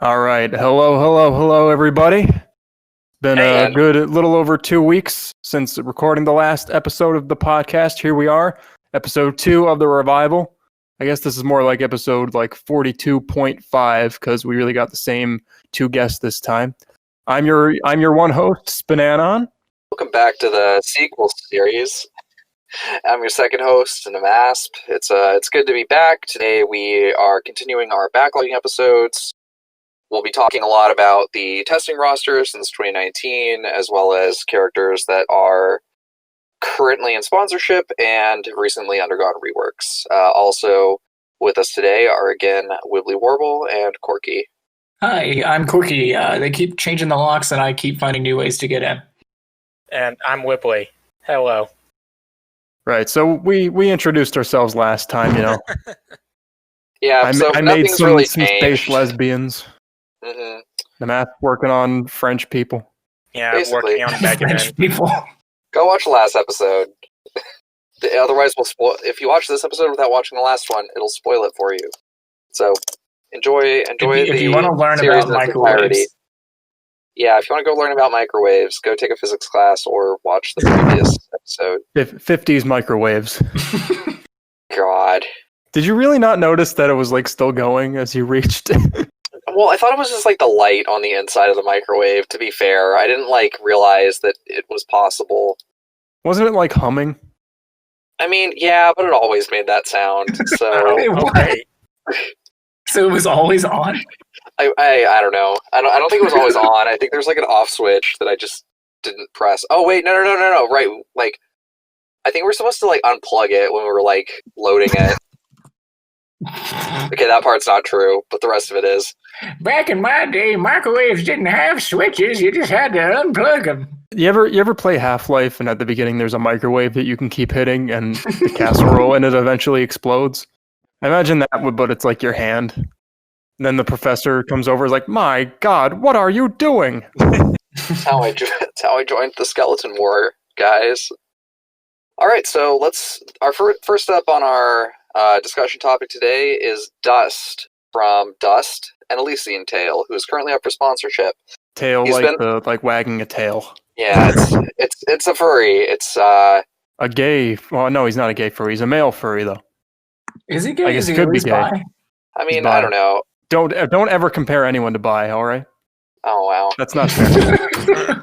All right. Hello, everybody. Been a good little over 2 weeks since recording the last episode of the podcast. Here we are, episode 2 of the revival. I guess this is more like episode 42.5 because we really got the same 2 guests this time. I'm your one host, spnanon. Welcome back to the sequel series. I'm your second host, nmasp. It's good to be back. Today we are continuing our backlogging episodes. We'll be talking a lot about the testing roster since 2019, as well as characters that are currently in sponsorship and recently undergone reworks. Also with us today are again WibblyWarble and Corky. Hi, I'm Corky. They keep changing the locks and I keep finding new ways to get in. And I'm Wibbly. Hello. Right, so we introduced ourselves last time, you know. Yeah, I made some really space lesbians. Mm-hmm. The math working on French people. Yeah, Basically. working on French people. Go watch the last episode. Otherwise, we'll spoil. If you watch this episode without watching the last one, it'll spoil it for you. So enjoy. If you want to learn about microwaves. Yeah, if you want to go learn about microwaves, go take a physics class or watch the previous episode. 50s microwaves. God. Did you really not notice that it was still going as you reached? Well, I thought it was just the light on the inside of the microwave, to be fair. I didn't realize that it was possible. Wasn't it humming? I mean, yeah, but it always made that sound, so... Okay. So it was always on? I don't know. I don't think it was always on. I think there's an off switch that I just didn't press. Oh, wait, no. Right, I think we're supposed to unplug it when we were loading it. Okay, that part's not true, but the rest of it is. Back in my day, microwaves didn't have switches. You just had to unplug them. You ever play Half-Life and at the beginning there's a microwave that you can keep hitting and the casserole and it eventually explodes? I imagine that, but it's your hand. And then the professor comes over and is like, my God, what are you doing? That's how I joined the Skeleton War, guys. Alright, so our first up on our discussion topic today is Dust from Dust and Elysian Tail, who is currently up for sponsorship. Tail, wagging a tail. Yeah, it's a furry. It's a gay. Well, no, he's not a gay furry. He's a male furry, though. Is he gay? I guess he could be gay. Bi? I mean, I don't know. Don't ever compare anyone to bi. All right. Oh wow, that's not fair.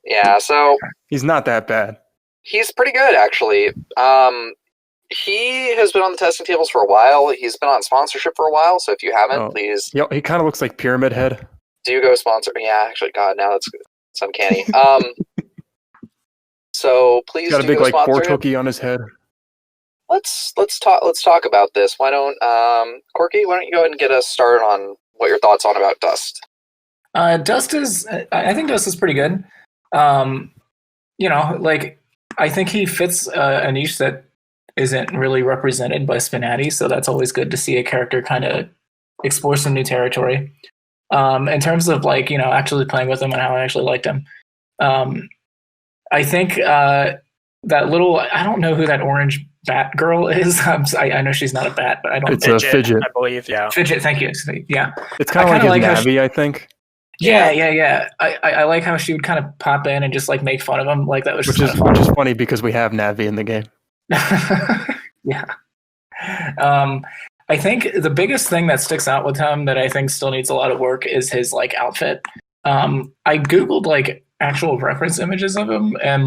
Yeah, so he's not that bad. He's pretty good, actually. He has been on the testing tables for a while. He's been on sponsorship for a while, so if you haven't, please... Yo, he kind of looks like Pyramid Head. Do you go sponsor? Yeah, actually, God, now that's uncanny. So please got a big port hooky on his head. Let's talk about this. Why don't Corky? Why don't you go ahead and get us started on what your thoughts on about Dust? Dust is. I think Dust is pretty good. I think he fits a niche that isn't really represented by SPNatI, so that's always good to see a character kind of explore some new territory. In terms of actually playing with him and how I actually liked him, I think that little, I don't know who that orange bat girl is. I know she's not a bat, but I don't. It's a fidget, I believe. Yeah, fidget. Thank you. Yeah, it's kind of like his Navi, I think. Yeah. I like how she would kind of pop in and just make fun of him. That was which is funny because we have Navi in the game. Yeah. I think the biggest thing that sticks out with him that I think still needs a lot of work is his outfit. I googled actual reference images of him, and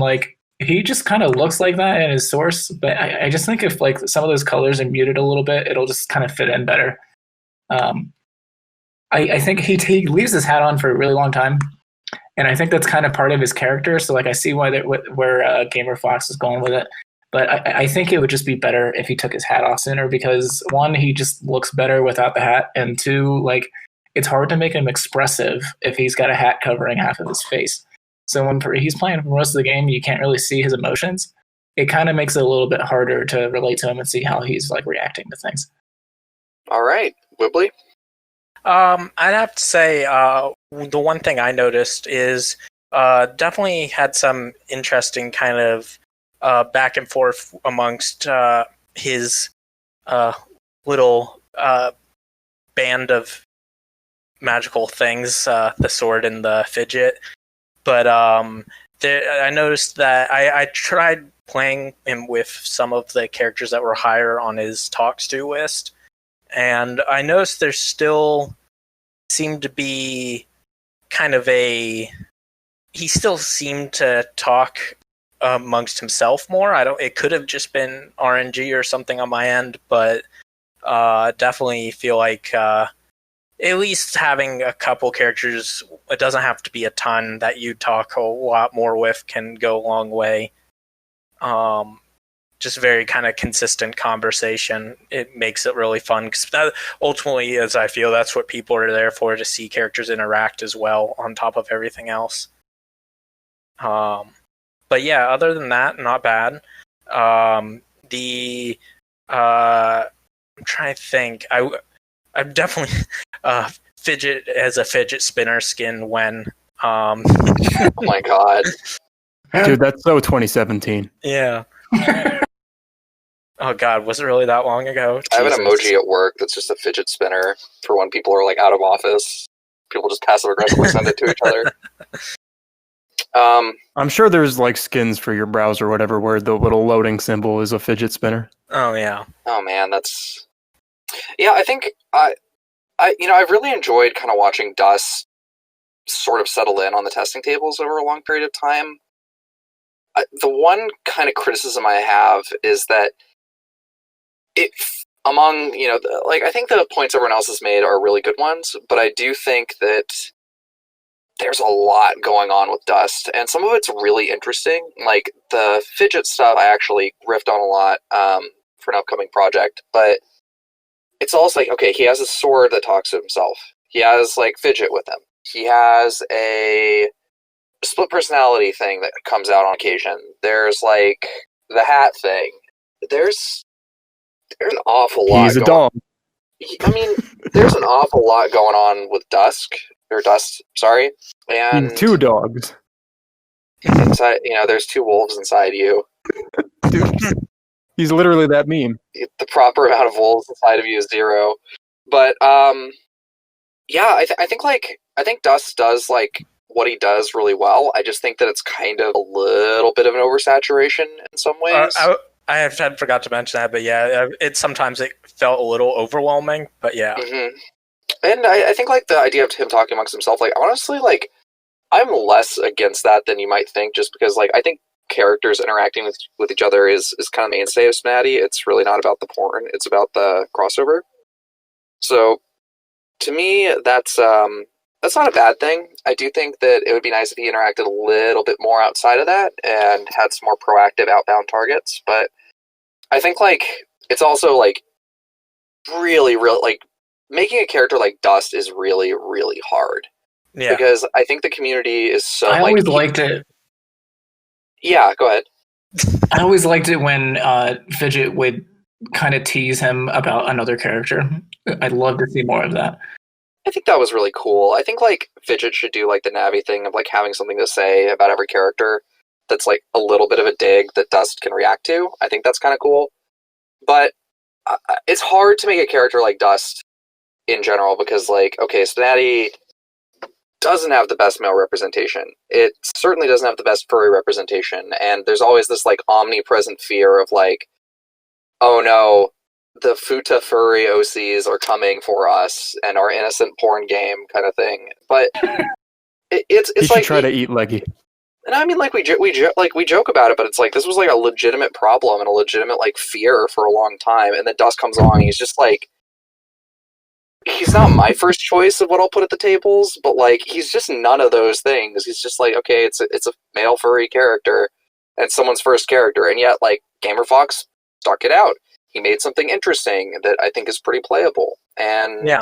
he just kind of looks like that in his source. But I just think if some of those colors are muted a little bit, it'll just kind of fit in better. I think he leaves his hat on for a really long time, and I think that's kind of part of his character. So I see where Gamer Fox is going with it. But I think it would just be better if he took his hat off sooner because, one, he just looks better without the hat, and two, it's hard to make him expressive if he's got a hat covering half of his face. So when he's playing for most of the game, you can't really see his emotions. It kind of makes it a little bit harder to relate to him and see how he's reacting to things. All right, Wibbly? I'd have to say the one thing I noticed is definitely had some interesting kind of back and forth amongst his little band of magical things, the sword and the fidget. But I noticed that I tried playing him with some of the characters that were higher on his talks to list, and I noticed there still seemed to be kind of he still seemed to talk amongst himself more. It could have just been RNG or something on my end, but definitely feel like at least having a couple characters, it doesn't have to be a ton, that you talk a lot more with can go a long way. Just very kind of consistent conversation. It makes it really fun because ultimately, as I feel, that's what people are there for, to see characters interact as well on top of everything else. But yeah, other than that, not bad. I'm trying to think. I'm definitely fidget as a fidget spinner skin when. Oh my god, Dude, that's so 2017. Yeah. Oh god, was it really that long ago? I have an Jesus. emoji at work that's just a fidget spinner for when people are like out of office. People just passive aggressively send it to each other. I'm sure there's like skins for your browser or whatever where the little loading symbol is a fidget spinner. Oh yeah. Oh man, I think I've really enjoyed kind of watching Dust sort of settle in on the testing tables over a long period of time. The one kind of criticism I have is that among, I think the points everyone else has made are really good ones, but I do think that there's a lot going on with Dust, and some of it's really interesting. Like, the fidget stuff I actually riffed on a lot for an upcoming project, but it's also like, okay, he has a sword that talks to himself. He has, like, fidget with him. He has a split personality thing that comes out on occasion. There's, like, the hat thing. There's an awful lot. He's a dog. I mean, there's an awful lot going on with Dust, sorry. And He's two dogs. inside, there's two wolves inside you. Dude, he's literally that meme. The proper amount of wolves inside of you is 0. But yeah, I think Dust does like what he does really well. I just think that it's kind of a little bit of an oversaturation in some ways. I had forgot to mention that, but yeah, sometimes it felt a little overwhelming, but yeah. Mm-hmm. And I think like the idea of him talking amongst himself, like honestly, like I'm less against that than you might think, just because like I think characters interacting with each other is kind of the mainstay of SPNatI. It's really not about the porn; it's about the crossover. So to me, that's not a bad thing. I do think that it would be nice if he interacted a little bit more outside of that and had some more proactive outbound targets. But I think like it's also like really like making a character like Dust is really, really hard. Yeah. Because I think the community is so I always liked it. Yeah, go ahead. I always liked it when Fidget would kind of tease him about another character. I'd love to see more of that. I think that was really cool. I think like Fidget should do like the Navi thing of like having something to say about every character that's like a little bit of a dig that Dust can react to. I think that's kind of cool. But it's hard to make a character like Dust in general because like, okay, SPNatI doesn't have the best male representation. It certainly doesn't have the best furry representation, and there's always this like omnipresent fear of like, oh no, the Futa furry OCs are coming for us and our innocent porn game kind of thing. But it's He should like try to eat Leggy. and I mean like we joke about it, but it's like this was like a legitimate problem and a legitimate like fear for a long time, and then Dust comes along and he's just like, he's not my first choice of what I'll put at the tables, but like he's just none of those things. He's just like, okay, it's a male furry character and someone's first character, and yet like GamerFox stuck it out. He made something interesting that I think is pretty playable, and Yeah.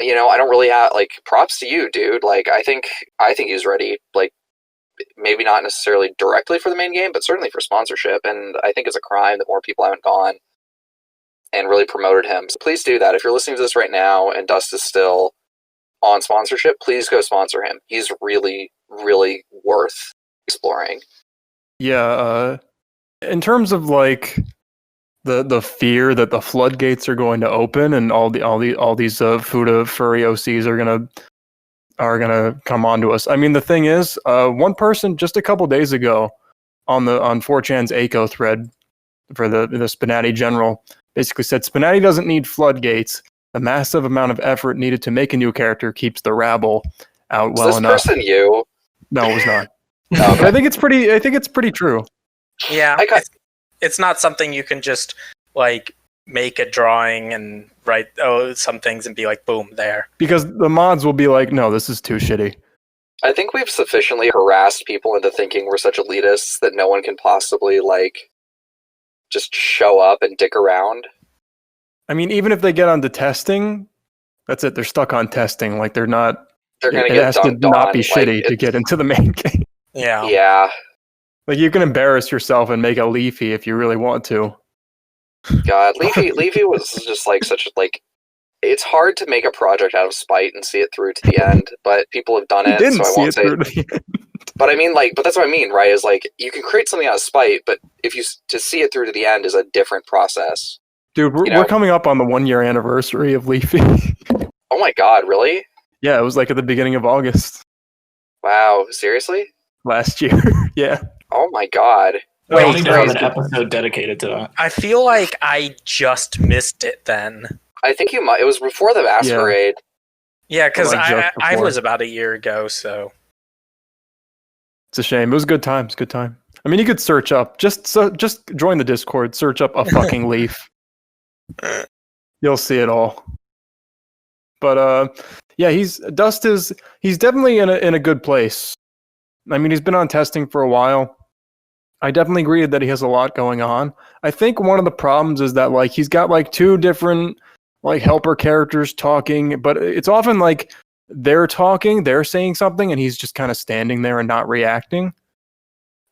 I don't really have like props to you, dude. Like I think he's ready. Like maybe not necessarily directly for the main game, but certainly for sponsorship. And I think it's a crime that more people haven't gone and really promoted him. So please do that. If you're listening to this right now and Dust is still on sponsorship, please go sponsor him. He's really, really worth exploring. Yeah, in terms of like the fear that the floodgates are going to open and all these Fuda furry OCs are gonna come onto us. I mean, the thing is, one person just a couple days ago on 4chan's ACO thread for the SPNatI general basically said SPNatI doesn't need floodgates. The massive amount of effort needed to make a new character keeps the rabble out well enough. Is this person you? No, it was not. Okay. But I think it's pretty true. Yeah, it's not something you can just like make a drawing and write some things and be like, boom, there. Because the mods will be like, no, this is too shitty. I think we've sufficiently harassed people into thinking we're such elitists that no one can possibly like just show up and dick around. I mean, even if they get onto testing, that's it. They're stuck on testing. Like they're not. They're gonna it get has to dunked not on. be shitty to get into the main game. Yeah. Yeah. Like you can embarrass yourself and make a Leafy if you really want to. God, Leafy was just like such like. It's hard to make a project out of spite and see it through to the end, but people have done it, so I won't say. But I mean, like, but that's what I mean, right? Is like you can create something out of spite, but if you to see it through to the end is a different process. Dude, we're coming up on the 1-year anniversary of Leafy. Oh my god, really? Yeah, it was like at the beginning of August Wow, seriously? last year. Yeah. Oh my god. We Wait, need to have an crazy. episode dedicated to that. I feel like I just missed it then. I think you might. It was before the masquerade. Yeah, because Like just I before. was about a year ago, so. It's a shame. It was good times. Good time. I mean, you could search up. Just join the Discord. Search up a fucking leaf. You'll see it all. But yeah, he's definitely in a good place. I mean, he's been on testing for a while. I definitely agree that he has a lot going on. I think one of the problems is that like he's got like two different like helper characters talking, but it's often like they're talking, they're saying something, and he's just kind of standing there and not reacting.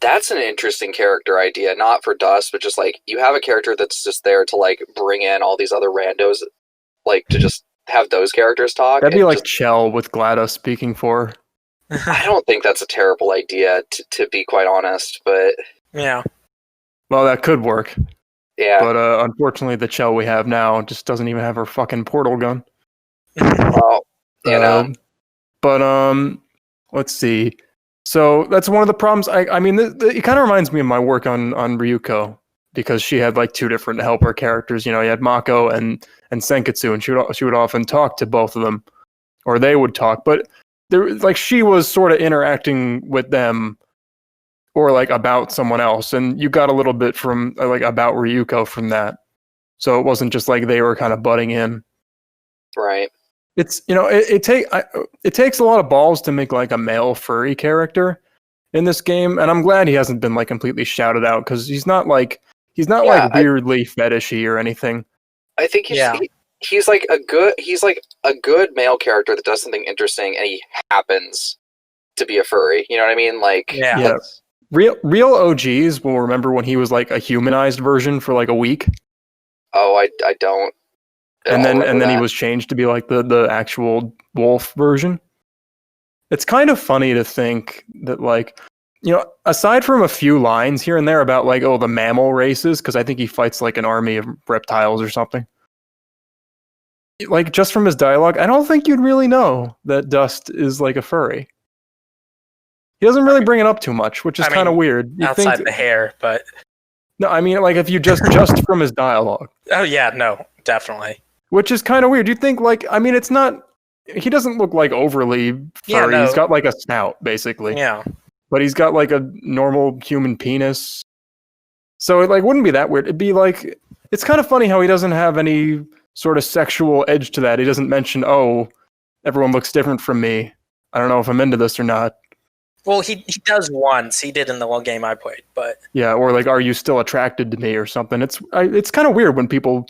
That's an interesting character idea, not for Dust, but just like you have a character that's just there to like bring in all these other randos, like to just have those characters talk. That'd be like just, Chell with GLaDOS speaking for. I don't think that's a terrible idea, to be quite honest, but Yeah. Well, that could work. yeah. But unfortunately, the Chell we have now just doesn't even have her fucking portal gun. Well, you know. But let's see. So that's one of the problems. I mean, it kind of reminds me of my work on Ryuko because she had like two different helper characters. You know, you had Mako and Senketsu, and she would often talk to both of them, or they would talk. But there, like, she was sort of interacting with them, or like about someone else, and you got a little bit from like about Ryuko from that. So it wasn't just like they were kind of butting in. Right. It's, you know, it takes a lot of balls to make like a male furry character in this game, and I'm glad he hasn't been like completely shouted out because he's not like weirdly fetishy or anything. I think he's like a good male character that does something interesting, and he happens to be a furry. You know what I mean? Like, yeah. Real OGs will remember when he was like a humanized version for like a week. Oh, I don't. And then he was changed to be like the actual wolf version. It's kind of funny to think that, like, you know, aside from a few lines here and there about like, oh, the mammal races, because I think he fights like an army of reptiles or something. Like, just from his dialogue, I don't think you'd really know that Dust is like a furry. He doesn't really bring it up too much, which is kind of weird. You'd outside the hair, but no, I mean, like, if you just from his dialogue. Oh yeah, no, definitely. Which is kind of weird. You'd think, like, I mean, it's not. He doesn't look like overly furry. Yeah, no. He's got like a snout, basically. Yeah. But he's got like a normal human penis. So it like wouldn't be that weird. It'd be like, it's kind of funny how he doesn't have any sort of sexual edge to that. He doesn't mention, oh, everyone looks different from me. I don't know if I'm into this or not. Well, he does once. He did in the one game I played, but yeah, or like, are you still attracted to me or something? It's kind of weird when people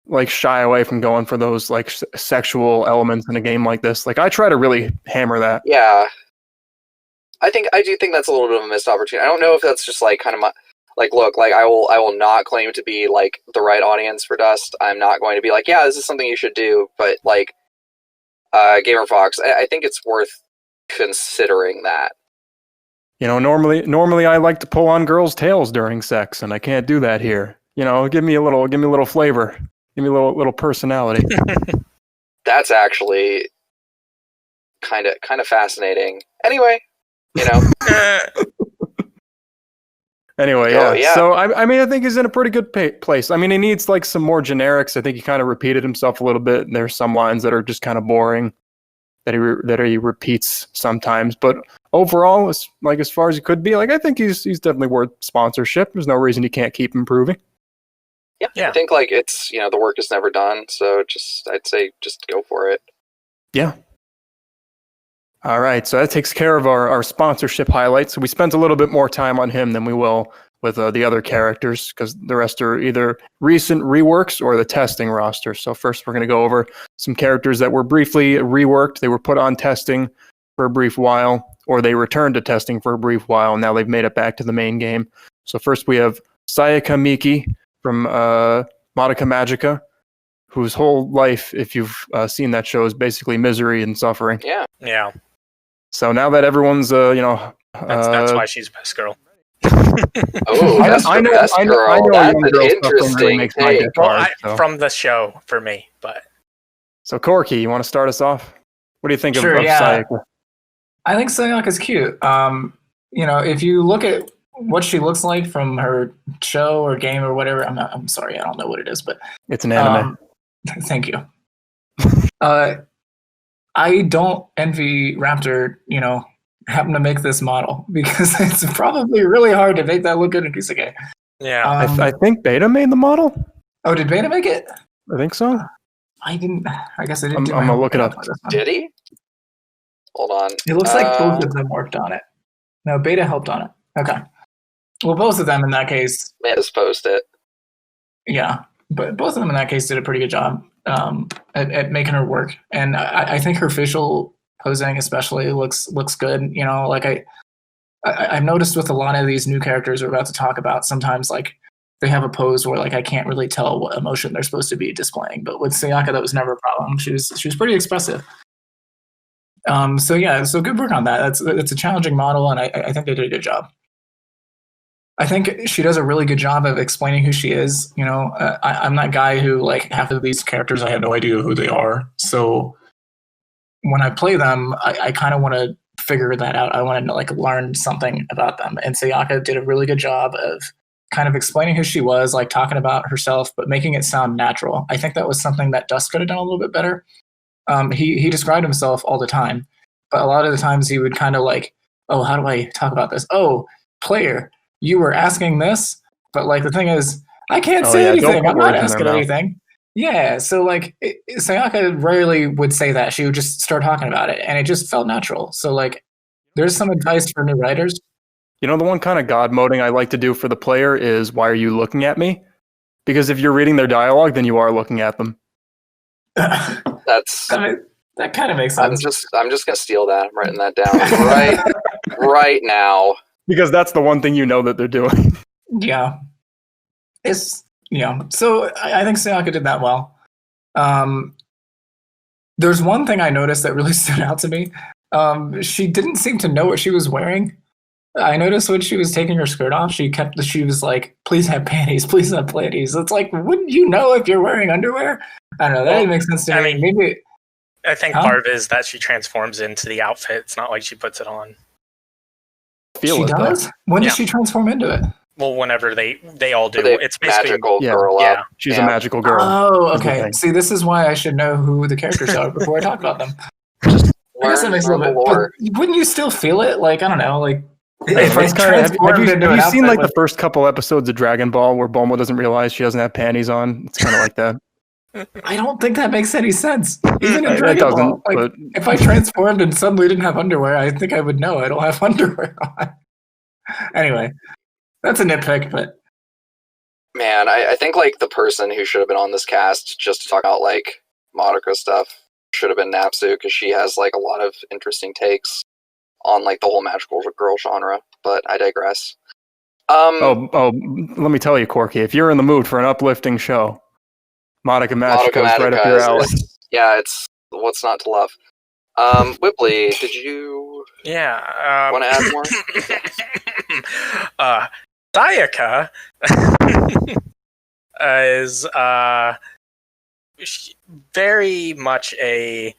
like shy away from going for those like sexual elements in a game like this. Like, I try to really hammer that. Yeah, I do think that's a little bit of a missed opportunity. I don't know if that's just like kind of like, look, like I will not claim to be like the right audience for Dust. I'm not going to be like, yeah, this is something you should do. But like, Gamer Fox, I think it's worth considering that. You know, normally I like to pull on girls' tails during sex, and I can't do that here. give me a little flavor, give me a little personality. That's actually kind of fascinating. Anyway, Anyway, yeah. So I mean, I think he's in a pretty good place. I mean, he needs like some more generics. I think he kind of repeated himself a little bit, and there's some lines that are just kind of boring that he repeats sometimes. But overall, as far as he could be, like I think he's definitely worth sponsorship. There's no reason he can't keep improving. Yeah. I think like it's the work is never done, so I'd say just go for it. Yeah. All right, so that takes care of our sponsorship highlights. So we spent a little bit more time on him than we will with the other characters because the rest are either recent reworks or the testing roster. So first we're going to go over some characters that were briefly reworked. They were put on testing for a brief while, or they returned to testing for a brief while, and now they've made it back to the main game. So first we have Sayaka Miki from Madoka Magica, whose whole life, if you've seen that show, is basically misery and suffering. Yeah. So now that everyone's, that's why she's best girl. Oh, I know. That's an interesting makes my dick hard, from the show for me, but. So Corky, you want to start us off? What do you think of Sayaka? I think Sayaka's cute. If you look at what she looks like from her show or game or whatever, I'm sorry, I don't know what it is, but it's an anime. Thank you. I don't envy Raptor, happen to make this model because it's probably really hard to make that look good in Isekai. Yeah. I think Beta made the model. Oh, did Beta make it? I think so. I guess I didn't. I'm gonna look it up. Did he? Hold on. It looks like both of them worked on it. No, Beta helped on it. Okay. Well, both of them in that case. May just post it. Yeah, but both of them in that case did a pretty good job at making her work, and I think her facial posing especially looks good. I've noticed with a lot of these new characters we're about to talk about, sometimes like they have a pose where like I can't really tell what emotion they're supposed to be displaying. But with Sayaka, that was never a problem. She was pretty expressive. So good work on that. That's a challenging model, and I think they did a good job. I think she does a really good job of explaining who she is. I'm that guy who like half of these characters I have no idea who they are. So when I play them, I kind of want to figure that out. I want to like learn something about them. And Sayaka did a really good job of kind of explaining who she was, like talking about herself, but making it sound natural. I think that was something that Dust could have done a little bit better. He described himself all the time, but a lot of the times he would kind of like, oh, how do I talk about this? Oh, player, you were asking this, but like the thing is, I can't say anything. I'm not asking anything. Yeah, so like Sayaka rarely would say that. She would just start talking about it, and it just felt natural. So like, there's some advice for new writers. The one kind of god moding I like to do for the player is, why are you looking at me? Because if you're reading their dialogue, then you are looking at them. That kind of makes sense. I'm just gonna steal that. I'm writing that down right now. Because that's the one thing that they're doing. Yeah. So I think Sayaka did that well. There's one thing I noticed that really stood out to me. She didn't seem to know what she was wearing. I noticed when she was taking her skirt off, she was like, please have panties, please have panties. It's like, wouldn't you know if you're wearing underwear? I don't know. That didn't make sense to me. Maybe. I think part of it is that she transforms into the outfit. It's not like she puts it on. She does? When does she transform into it? Well, whenever they all do. It's basically magical girl. Yeah. She's a magical girl. Oh, okay. See, this is why I should know who the characters are before I talk about them. I guess that makes a little bit. But wouldn't you still feel it? Like, I don't know. Like, if I transformed into have you seen like the first couple episodes of Dragon Ball where Bulma doesn't realize she doesn't have panties on? It's kind of like that. I don't think that makes any sense. Even in Dragon Ball, like, if I transformed and suddenly didn't have underwear, I think I would know I don't have underwear on. Anyway, that's a nitpick, but man, I think like the person who should have been on this cast just to talk about like Madoka stuff should have been Napsu, because she has like a lot of interesting takes on like the whole magical girl genre. But I digress. Let me tell you, Corky, if you're in the mood for an uplifting show, Madoka Magica is right up your alley. It's what's not to love. Wibbly, did you want to add more? Sayaka is very much a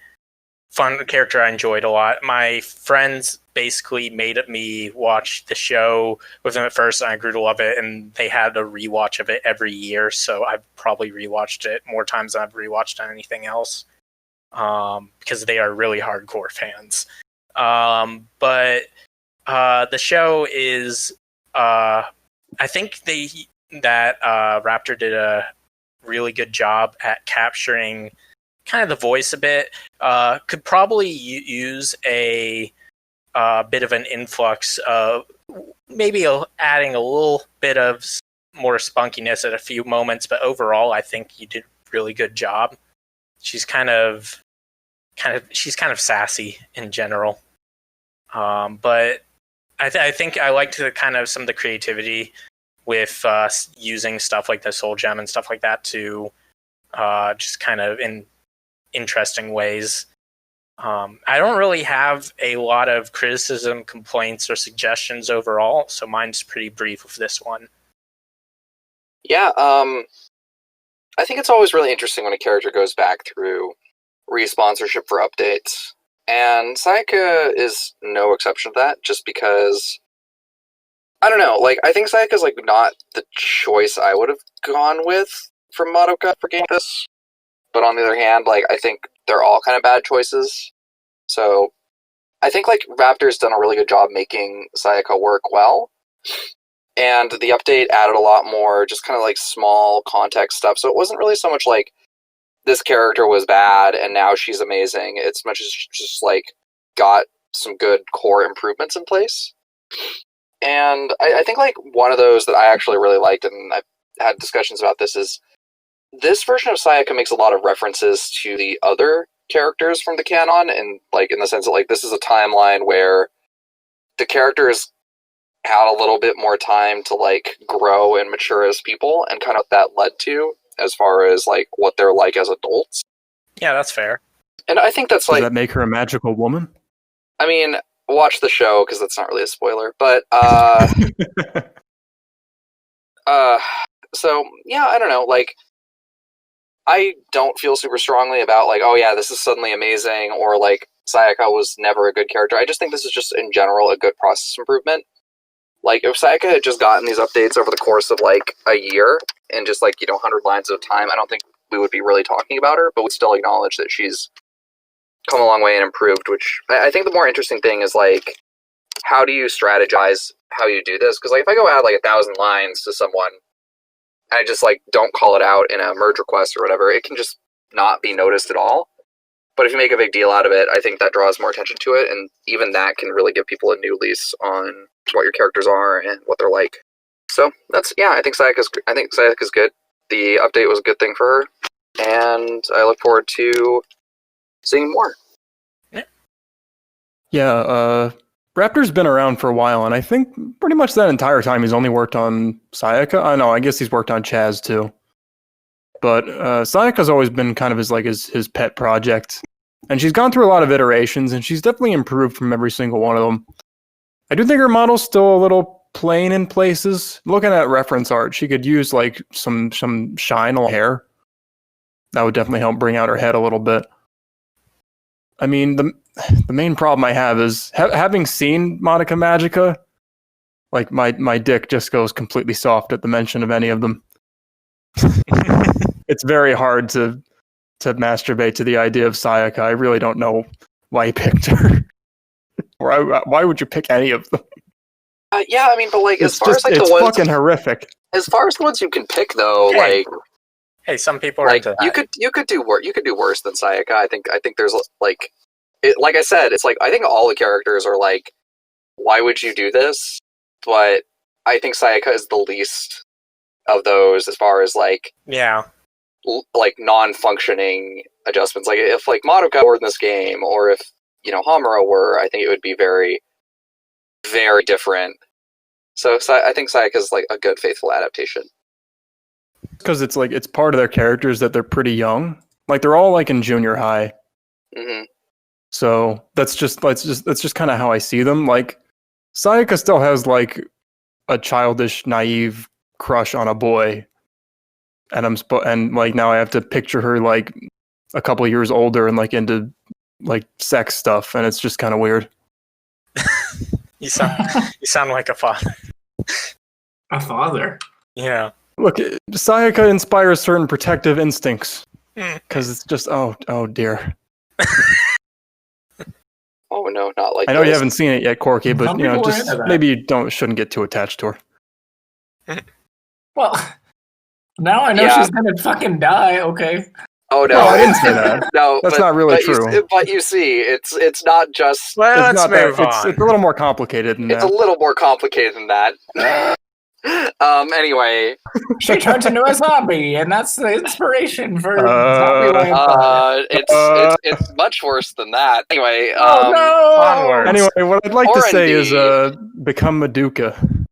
fun character I enjoyed a lot. My friends basically made me watch the show with them at first, and I grew to love it, and they had a rewatch of it every year, so I've probably rewatched it more times than I've rewatched anything else, because they are really hardcore fans. But the show is... I think that Raptor did a really good job at capturing kind of the voice a bit. Could probably use a bit of an influx of maybe adding a little bit of more spunkiness at a few moments, but overall I think you did a really good job. She's kind of sassy in general, but I think I liked the kind of some of the creativity with using stuff like the soul gem and stuff like that to just kind of in interesting ways. I don't really have a lot of criticism, complaints, or suggestions overall, so mine's pretty brief with this one. Yeah, I think it's always really interesting when a character goes back through re-sponsorship for updates. And Sayaka is no exception to that, just because, I don't know, like, I think Sayaka's, like, not the choice I would have gone with from Madoka for game like this. But on the other hand, like, I think they're all kind of bad choices. So, I think, like, Raptor's done a really good job making Sayaka work well. And the update added a lot more just kind of, like, small context stuff. So it wasn't really so much, like, this character was bad and now she's amazing. It's much as just like got some good core improvements in place. And I think like one of those that I actually really liked, and I've had discussions about this, is this version of Sayaka makes a lot of references to the other characters from the canon, and like in the sense that like this is a timeline where the characters had a little bit more time to like grow and mature as people, and kind of what that led to as far as like what they're like as adults. Yeah, that's fair. And I think that's Does like... that make her a magical woman? I mean, watch the show, because that's not really a spoiler, but so yeah, I don't know, like I don't feel super strongly about like, oh yeah, this is suddenly amazing, or like Sayaka was never a good character. I just think this is just in general a good process improvement. Like, if Sayaka had just gotten these updates over the course of, like, a year, and just, like, 100 lines at a time, I don't think we would be really talking about her, but we'd still acknowledge that she's come a long way and improved, which I think the more interesting thing is, like, how do you strategize how you do this? Because, like, if I go add, like, 1,000 lines to someone, and I just, like, don't call it out in a merge request or whatever, it can just not be noticed at all. But if you make a big deal out of it, I think that draws more attention to it, and even that can really give people a new lease on what your characters are and what they're like. So that's, yeah, I think Sayaka's good. The update was a good thing for her, and I look forward to seeing more. Yeah, Raptor's been around for a while, and I think pretty much that entire time he's only worked on Sayaka. I guess he's worked on Chaz too. But Sayaka's always been kind of his pet project. And she's gone through a lot of iterations, and she's definitely improved from every single one of them. I do think her model's still a little plain in places. Looking at reference art, she could use like some shine on her hair. That would definitely help bring out her head a little bit. I mean, the main problem I have is having seen Madoka Magica, like my dick just goes completely soft at the mention of any of them. It's very hard to masturbate to the idea of Sayaka. I really don't know why you picked her. Or why would you pick any of them? Yeah, I mean, but like, as far as like it's the ones, fucking horrific. As far as the ones you can pick, though, hey, some people are like into that. you could do worse than Sayaka. I think there's like, like I said, it's like I think all the characters are like, why would you do this? But I think Sayaka is the least of those as far as like, yeah, like non-functioning adjustments. Like if like Madoka were in this game, or if Hamura were, I think it would be very, very different. So I think Sayaka's like a good faithful adaptation. Because it's like it's part of their characters that they're pretty young. Like they're all like in junior high. Mm-hmm. So that's just kind of how I see them. Like Sayaka still has like a childish, naive crush on a boy. and like now I have to picture her like a couple of years older and like into like sex stuff, and it's just kind of weird. You sound like a father. A father. Yeah. Look, Sayaka inspires certain protective instincts because it's just oh dear. Oh no, not like I know this. you haven't seen it yet, Corky, but Some you know, people are just into that. maybe you shouldn't get too attached to her. Well, now I know Yeah. she's gonna fucking die. Okay. Oh no, Well, I didn't say that. No, That's but, not really but true. But you see, it's not just. Well, It's let's not that. move on. It's a little more complicated than It's that. a little more complicated than that. Anyway, She turns into a zombie, and that's the inspiration for Zombieland. it's much worse than that. Anyway, Oh no! onward. Anyway, what I'd like to say is Orendi. become Madoka.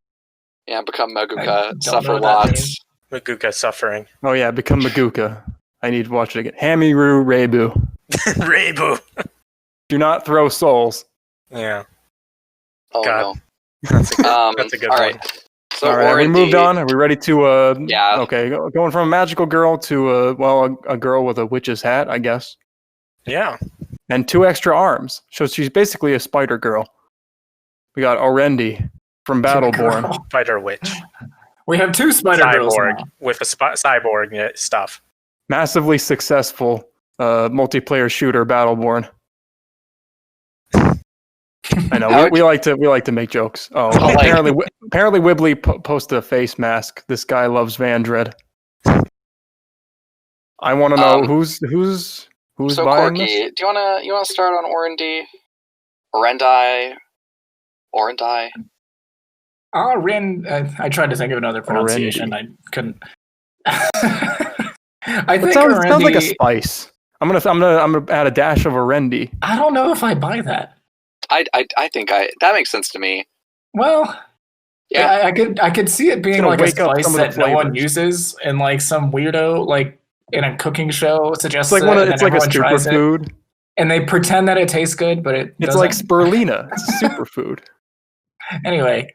yeah, become I Maguka, don't know suffer what that lots. means. Maguka suffering. Oh yeah, become Maguka. I need to watch it again. Hamiru Reibu. Reibu. Do not throw souls. Yeah. Oh God. no. That's a good all one. right. So All right, have we Orendi- moved on? Are we ready to? Yeah. Okay, going from a magical girl to a girl with a witch's hat, I guess, Yeah. and 2 extra arms. So she's basically a spider girl. We got Orendi from Battleborn. Spider Witch. We have 2 spider girls Cyborg now. with a cyborg stuff. Massively successful multiplayer shooter Battleborn. I know we like to make jokes. Oh, like- apparently Wibbly posted a face mask. This guy loves Vandred. I want to know who's So buying Corky, this. do you wanna start on Orendi? Orendi? I tried to think of another pronunciation. I couldn't. I It think sounds like a Orendi. spice. I'm gonna add a dash of Orendi. I don't know if I buy that. I think that makes sense to me. Well, Yeah. I could see it being gonna like a wake up spice some of the that no one flavors. uses, and like some weirdo like in a cooking show suggests It's like it, and it's like a everyone tries it, superfood. and they pretend that it tastes good, but it It's doesn't. like spirulina. It's a superfood. Anyway,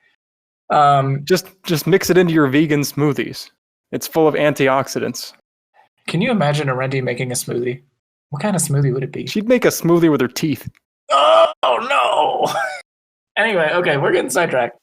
Just mix it into your vegan smoothies. It's full of antioxidants. can you imagine Orendi making a smoothie? What kind of smoothie would it be? She'd make a smoothie with her teeth. Oh no! Anyway, okay, we're getting sidetracked.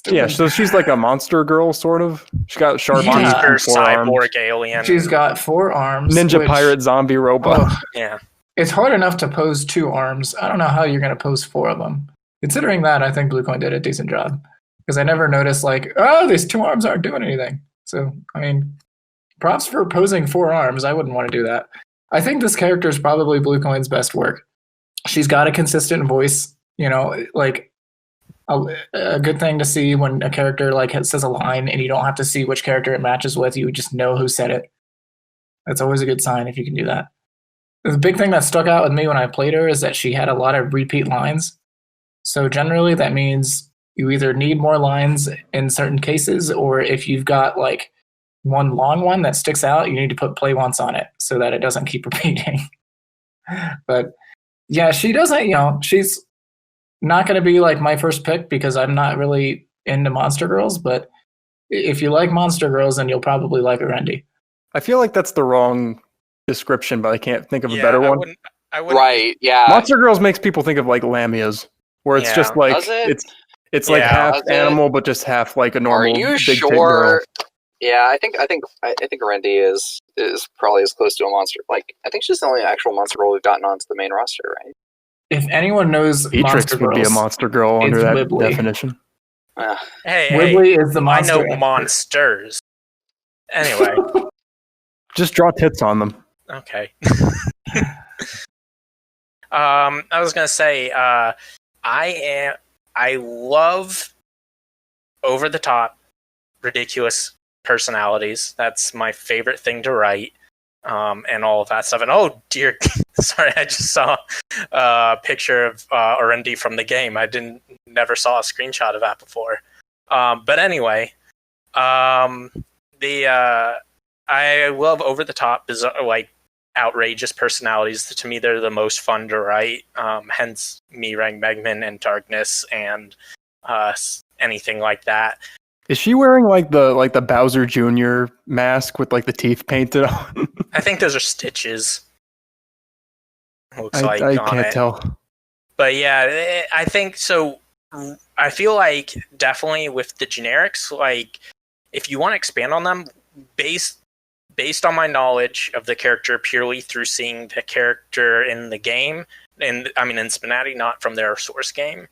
Yeah, so she's like a monster girl, sort of. She's got sharp teeth Monster and 4 arms. cyborg alien. She's got 4 arms. Ninja which- pirate zombie robot. Oh, Yeah. it's hard enough to pose 2 arms. I don't know how you're going to pose 4 of them. Considering that, I think Bluecoin did a decent job. Because I never noticed, like, oh, these 2 arms aren't doing anything. So, I mean, props for posing 4 arms. I wouldn't want to do that. I think this character is probably Bluecoin's best work. She's got a consistent voice, you know, like a good thing to see when a character like says a line and you don't have to see which character it matches with. You just know who said it. That's always a good sign if you can do that. The big thing that stuck out with me when I played her is that she had a lot of repeat lines. So generally that means you either need more lines in certain cases, or if you've got like one long one that sticks out, you need to put play once on it so that it doesn't keep repeating. But yeah, she doesn't, you know, she's not going to be like my first pick because I'm not really into monster girls, but if you like monster girls, then you'll probably like Orendi. I feel like that's the wrong description, but I can't think of a better one. I wouldn't. Right, yeah. Monster girls makes people think of like lamias, where it's Yeah. just like Does it? it's like Yeah, half does it? animal but just half like a Are normal you big tit girl. sure? Yeah, I think Orendi is probably as close to a monster. Like, I think she's the only actual monster girl we've gotten onto the main roster, right? If anyone knows Beatrix monster would be a girls, monster girl under it's that Wibbly. definition. Hey, Wibbly is the I monster. know expert. monsters. Anyway, Just draw tits on them. okay. I was gonna say, I love over the top, ridiculous personalities. That's my favorite thing to write, and all of that stuff. And oh dear, sorry, I just saw a picture of Orendi from the game. I never saw a screenshot of that before. But anyway, I love over the top, bizarre, like outrageous personalities. To me, they're the most fun to write. Hence, me writing Megman and Darkness and anything like that. Is she wearing like the Bowser Jr. mask with like the teeth painted on? I think those are stitches. Looks I like on can't it. tell. But yeah, I think so. I feel like definitely with the generics, like if you want to expand on them, based on my knowledge of the character purely through seeing the character in the game, and I mean in SPNatI, not from their source game,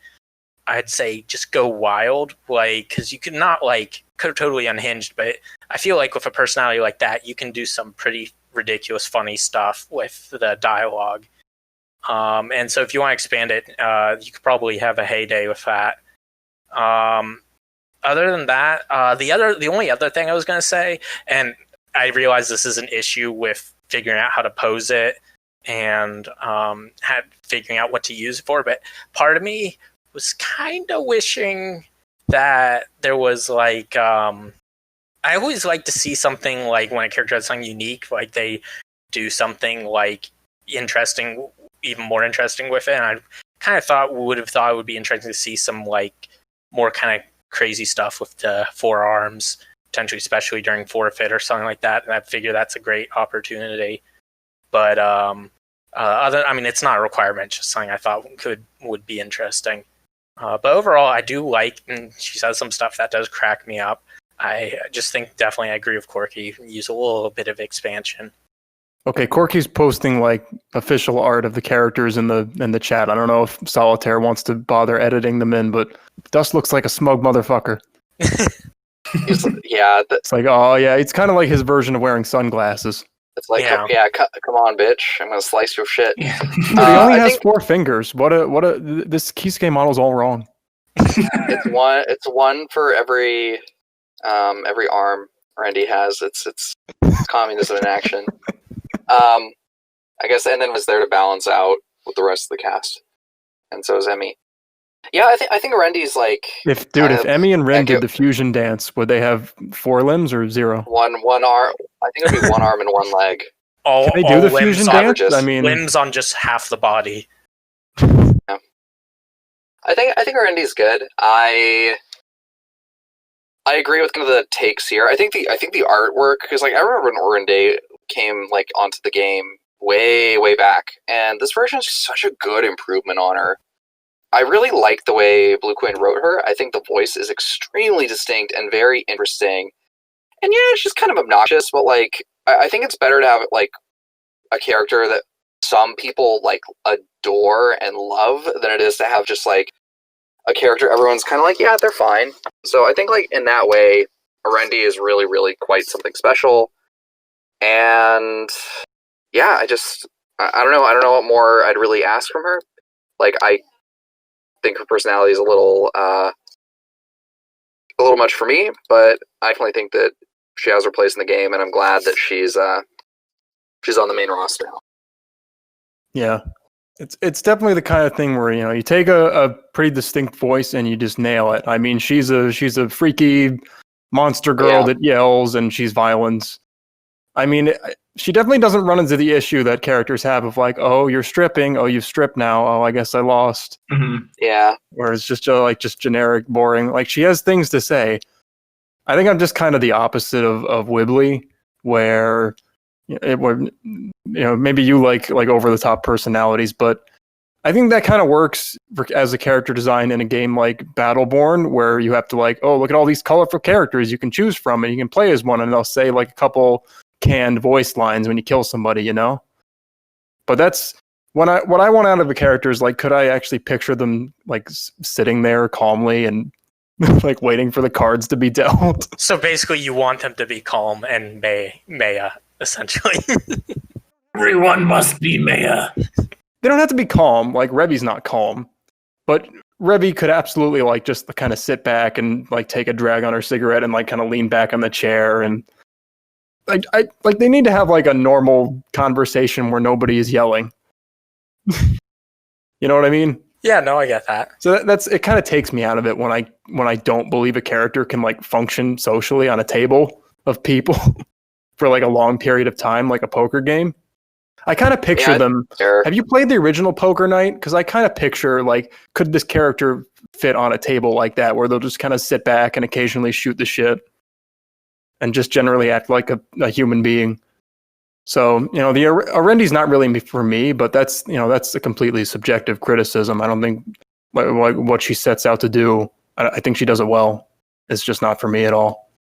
I'd say just go wild, like because you could not like totally unhinged, but I feel like with a personality like that, you can do some pretty ridiculous, funny stuff with the dialogue. And so if you want to expand it, you could probably have a heyday with that. Other than that, the only other thing I was going to say, and I realize this is an issue with figuring out how to pose it and figuring out what to use it for, but part of me was kind of wishing that there was like I always like to see something like when a character has something unique, like they do something like interesting, even more interesting with it. And I kind of would have thought it would be interesting to see some like more kind of crazy stuff with the forearms, potentially, especially during forfeit or something like that. And I figure that's a great opportunity. But it's not a requirement, just something I thought would be interesting. But overall, I do like, and she says some stuff that does crack me up. I just think definitely I agree with Corky. Use a little bit of expansion. Okay, Corky's posting like official art of the characters in the chat. I don't know if Solitaire wants to bother editing them in, but Dust looks like a smug motherfucker. It's like, oh yeah, it's kind of like his version of wearing sunglasses. It's like, come on, bitch! I'm gonna slice your shit. Yeah. Dude, he only has 4 fingers. This Kisuke model's all wrong. It's one for every arm Randy has. It's communism in action. I guess, and then was there to balance out with the rest of the cast, and so is Emmy. Yeah, I think Orendi's like if Emmy and Ren did the fusion dance, would they have 4 limbs or 0? One arm. I think it'd be 1 arm and 1 leg. Can they do the fusion dance? I mean, limbs on just half the body. Yeah. I think Orendi's good. I agree with kind of the takes here. I think the artwork, because like I remember when Orendi came like onto the game way back, and this version is such a good improvement on her. I really like the way Blue Queen wrote her. I think the voice is extremely distinct and very interesting. And yeah, she's kind of obnoxious, but like I think it's better to have like a character that some people like adore and love than it is to have just like a character everyone's kind of like, yeah, they're fine. So I think like in that way, Orendi is really, really quite something special. And yeah, I don't know. I don't know what more I'd really ask from her. Like I think her personality is a little much for me, but I definitely think that she has her place in the game, and I'm glad that she's on the main roster now. Yeah, it's definitely the kind of thing where you take a pretty distinct voice and you just nail it. I mean, she's a freaky monster girl that yells and she's violent. I mean, she definitely doesn't run into the issue that characters have of like, oh, you're stripping, oh, you've stripped now, oh, I guess I lost. Mm-hmm. Yeah. Where it's just generic, boring. Like she has things to say. I think I'm just kind of the opposite of Wibbly, where maybe you like over the top personalities, but I think that kind of works as a character design in a game like Battleborn, where you have to like, oh, look at all these colorful characters you can choose from, and you can play as one, and they'll say like a couple canned voice lines when you kill somebody, But that's what I want out of a character is like, could I actually picture them like sitting there calmly and like waiting for the cards to be dealt? So basically, you want them to be calm and Maya, essentially. Everyone must be Maya. They don't have to be calm. Like Revi's not calm, but Revi could absolutely like just kind of sit back and like take a drag on her cigarette and like kind of lean back on the chair, and I they need to have like a normal conversation where nobody is yelling. You know what I mean? Yeah, no, I get that. So that's it. Kind of takes me out of it when I don't believe a character can like function socially on a table of people for like a long period of time, like a poker game. I kind of picture them. Fair. Have you played the original Poker Night? Because I kind of picture, like, could this character fit on a table like that, where they'll just kind of sit back and occasionally shoot the shit and just generally act like a human being. So, you know, the Orendi's not really for me, but that's a completely subjective criticism. I don't think what she sets out to do, I think she does it well. It's just not for me at all.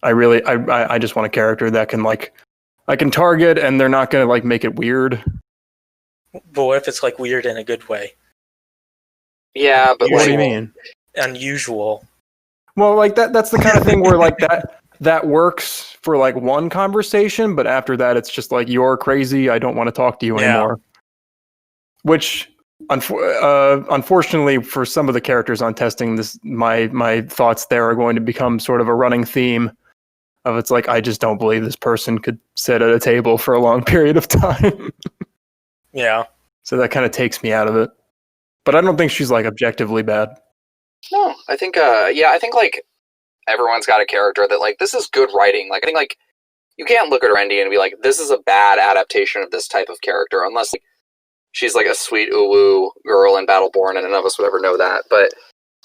I just want a character that can, like, I can target and they're not going to, like, make it weird. But what if it's, like, weird in a good way? Yeah, but what do you mean? Unusual. Well, like, that's the kind of thing where, like, that works for, like, one conversation, but after that it's just like, you're crazy, I don't want to talk to you anymore. Which unfortunately for some of the characters on testing, this my thoughts there are going to become sort of a running theme of, it's like, I just don't believe this person could sit at a table for a long period of time. Yeah. So that kind of takes me out of it. But I don't think she's, like, objectively bad. No, I think I think, like, everyone's got a character that, like, this is good writing. Like, I think, like, you can't look at Orendi and be like, this is a bad adaptation of this type of character, unless, like, she's, like, a sweet uwu girl in Battleborn, and none of us would ever know that. But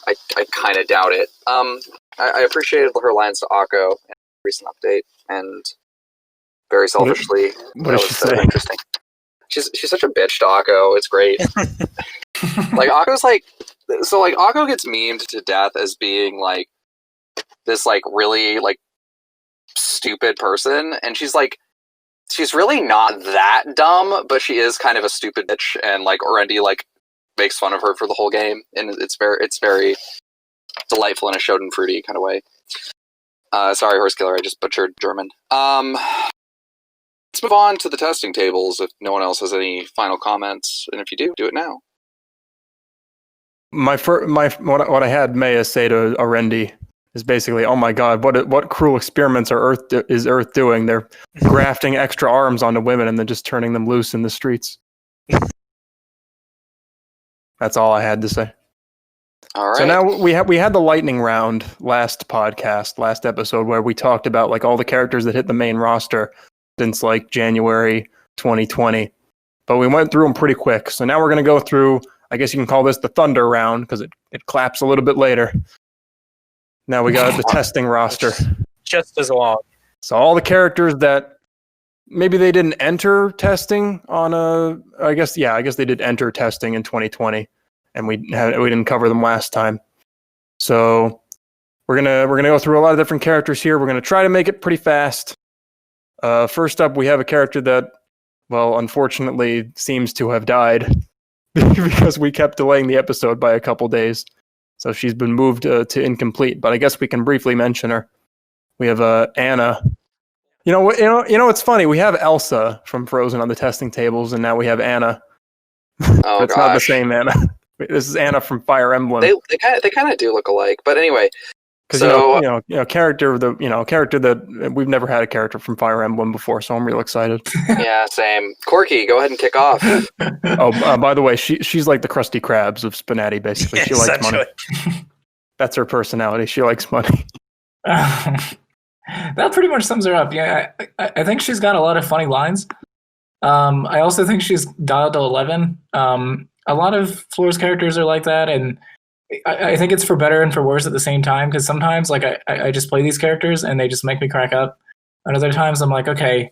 I kind of doubt it. I appreciated her lines to Akko in a recent update, and very selfishly, what did she say? Interesting. She's such a bitch to Akko. It's great. Like, Akko's like, so, like, Akko gets memed to death as being, like, this, like, really, like, stupid person, and she's really not that dumb, but she is kind of a stupid bitch, and, like, Orendi, like, makes fun of her for the whole game, and it's very delightful in a Shonen fruity kind of way. Sorry, Horse Killer, I just butchered German. Let's move on to the testing tables if no one else has any final comments, and if you do it now. What I had Maya say to Orendi is basically, oh my god, what cruel experiments is Earth doing? They're grafting extra arms onto women and then just turning them loose in the streets. That's all I had to say. All right. So now we had the lightning round last episode, where we talked about, like, all the characters that hit the main roster since, like, January 2020. But we went through them pretty quick. So now we're going to go through, I guess you can call this the thunder round, because it claps a little bit later. Now we got the testing roster. Just as long. So all the characters that maybe they didn't enter testing on I guess they did enter testing in 2020, and we didn't cover them last time. So we're gonna go through a lot of different characters here. We're gonna try to make it pretty fast. First up, we have a character that, well, unfortunately seems to have died because we kept delaying the episode by a couple days. So she's been moved to incomplete, but I guess we can briefly mention her. We have Anna. You know, it's funny. We have Elsa from Frozen on the testing tables, and now we have Anna. Oh, it's not the same Anna. This is Anna from Fire Emblem. They kind of do look alike, but anyway. Because character that we've never had a character from Fire Emblem before, so I'm real excited. Yeah, same. Corky, go ahead and kick off. By the way, she's like the Krusty Krabs of SPNatI, basically. She likes money. That's her personality. She likes money. That pretty much sums her up. Yeah, I think she's got a lot of funny lines. I also think she's dialed to 11. A lot of Floor's characters are like that, and I think it's for better and for worse at the same time, because sometimes, like, I just play these characters and they just make me crack up. And other times I'm like, okay,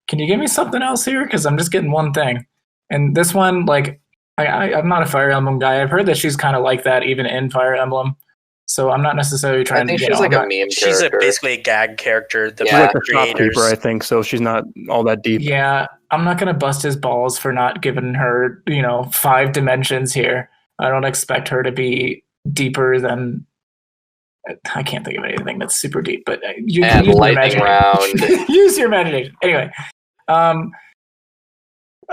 can you give me something else here? Because I'm just getting one thing. And this one, like, I'm not a Fire Emblem guy. I've heard that she's kind of like that even in Fire Emblem. So I'm not necessarily trying to get she's like a that. meme She's character. basically a gag character. She's like a shopkeeper, I think, so she's not all that deep. Yeah, I'm not going to bust his balls for not giving her, 5 dimensions here. I don't expect her to be deeper than... I can't think of anything that's super deep, but you can use lightning round. Use your imagination. Anyway,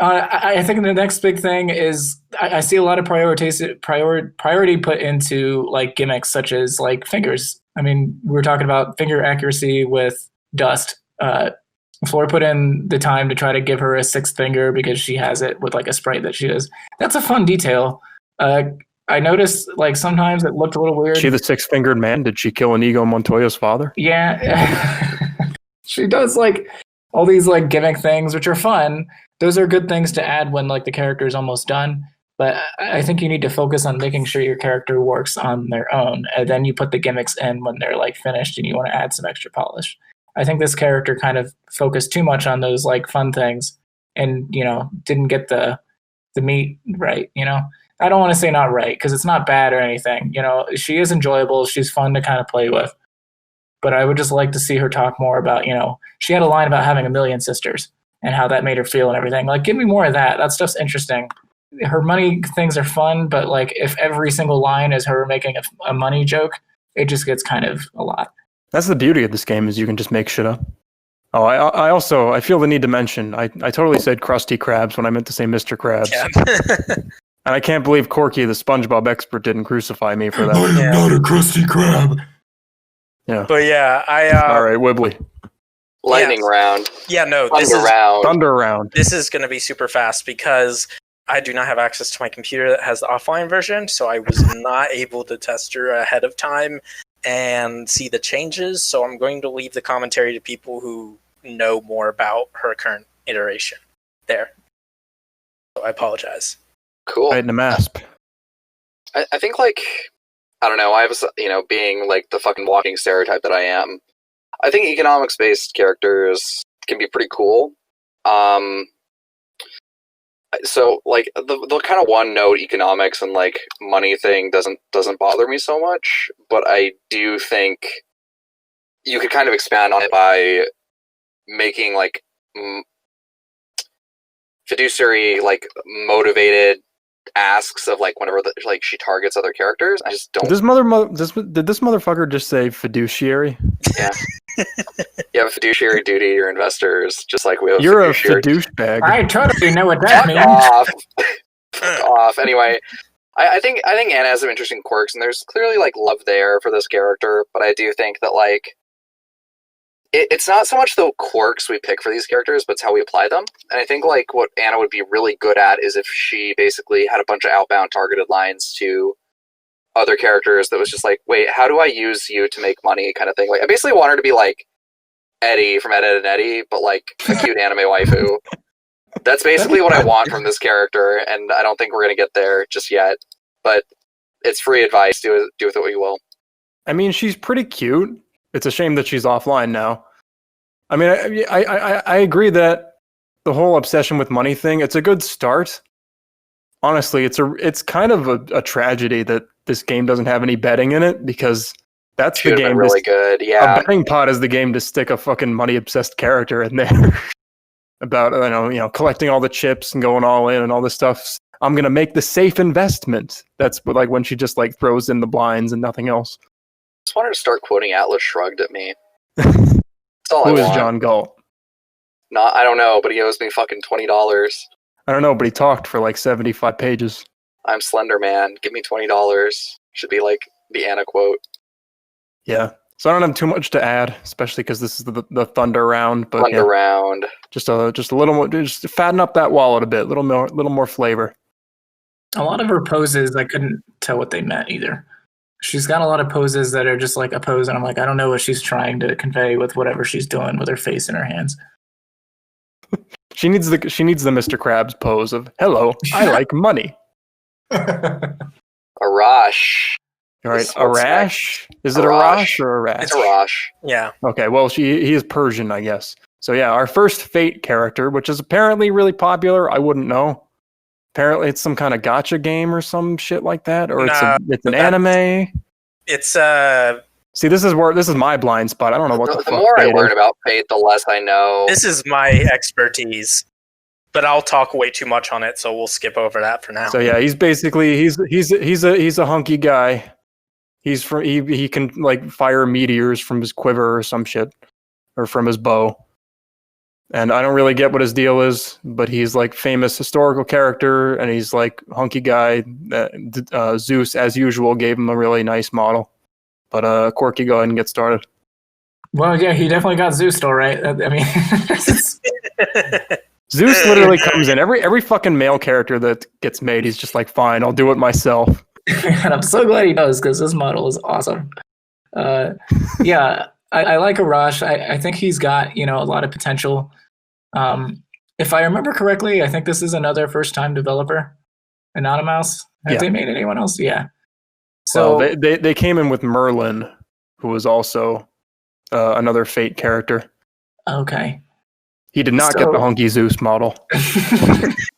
I think the next big thing is I see a lot of priority put into, like, gimmicks such as, like, fingers. I mean, we were talking about finger accuracy with Dust. Floor put in the time to try to give her a 6th finger because she has it with, like, a sprite that she does. That's a fun detail. I noticed, like, sometimes it looked a little weird. Is she the 6-fingered man? Did she kill Inigo Montoya's father? Yeah. She does, like, all these like gimmick things, which are fun. Those are good things to add when like the character is almost done. But I think you need to focus on making sure your character works on their own, and then you put the gimmicks in when they're like finished, and you want to add some extra polish. I think this character kind of focused too much on those like fun things, and didn't get the meat right. I don't want to say not right because it's not bad or anything. She is enjoyable. She's fun to kind of play with. But I would just like to see her talk more about, she had a line about having 1 million sisters and how that made her feel and everything. Like, give me more of that. That stuff's interesting. Her money things are fun, but like if every single line is her making a money joke, it just gets kind of a lot. That's the beauty of this game is you can just make shit up. Oh, I feel the need to mention, I totally said Krusty Krabs when I meant to say Mr. Krabs. Yeah. And I can't believe Corky, the SpongeBob expert, didn't crucify me for that. I am not a Krusty Krab. Yeah. But yeah, All right, Wibbly. Lightning round. Yeah, no, Thunder round. This is going to be super fast because I do not have access to my computer that has the offline version, so I was not able to test her ahead of time and see the changes. So I'm going to leave the commentary to people who know more about her current iteration. There. So I apologize. Cool. Right, nmasp. I think I don't know. I have being like the fucking walking stereotype that I am. I think economics-based characters can be pretty cool. So like the kind of one-note economics and like money thing doesn't bother me so much, but I do think you could kind of expand on it by making like fiduciary like motivated asks of like whenever she targets other characters. I just don't. Did this motherfucker just say fiduciary? Yeah. You have a fiduciary duty to your investors, just like we have. You're a douchebag. I totally know what that means. Fuck off. Anyway, I think Anna has some interesting quirks, and there's clearly like love there for this character. But I do think that like it's not so much the quirks we pick for these characters, but it's how we apply them. And I think like what Anna would be really good at is if she basically had a bunch of outbound targeted lines to other characters that was just like, wait, how do I use you to make money kind of thing. Like I basically want her to be like Eddie from Ed, Edd and Eddy, but like a cute anime waifu. That's basically what I want from this character, and I don't think we're going to get there just yet. But it's free advice. Do with it what you will. I mean, she's pretty cute. It's a shame that she's offline now. I mean, I agree that the whole obsession with money thing, it's a good start. Honestly, it's kind of a tragedy that this game doesn't have any betting in it, because that's the game. Really good, yeah. A betting pot is the game to stick a fucking money-obsessed character in there about collecting all the chips and going all in and all this stuff. I'm gonna make the safe investment. That's like when she just like throws in the blinds and nothing else. Just wanted to start quoting Atlas Shrugged at me. That's all Who I is want. John Galt? I don't know, but he owes me fucking $20. I don't know, but he talked for like 75 pages. I'm Slender Man. Give me $20. Should be like the Anna quote. Yeah. So I don't have too much to add, especially because this is the Thunder round. But Thunder round. Just a little more, just fatten up that wallet a bit, little more flavor. A lot of her poses, I couldn't tell what they meant either. She's got a lot of poses that are just like a pose, and I'm like, I don't know what she's trying to convey with whatever she's doing with her face in her hands. She needs the Mr. Krabs pose of "Hello, I like money." Arash. All right, Arash. Is it Arash or Arash? It's Arash. Yeah. Okay, well, he is Persian, I guess. So yeah, our first Fate character, which is apparently really popular. I wouldn't know. Apparently, it's some kind of gacha game or some shit like that, or it's an anime. It's See, this is my blind spot. I don't know what the fuck. The more I Fate learn is. about Fate, the less I know. This is my expertise, but I'll talk way too much on it, so we'll skip over that for now. So yeah, he's basically he's a hunky guy. He can like fire meteors from his quiver or some shit, or from his bow. And I don't really get what his deal is, but he's like famous historical character, and he's like hunky guy. Zeus, as usual, gave him a really nice model. But Corky, go ahead and get started. Well, yeah, he definitely got Zeus still, right? I mean, Zeus literally comes in every fucking male character that gets made. He's just like, fine, I'll do it myself. and I'm so glad he does, because this model is awesome. Yeah, I like Arash. I think he's got a lot of potential. If I remember correctly, I think this is another first-time developer, Anonymous. Have they made anyone else? Yeah. So well, they came in with Merlin, who was also another Fate character. Okay. He did not get the Hunky Zeus model.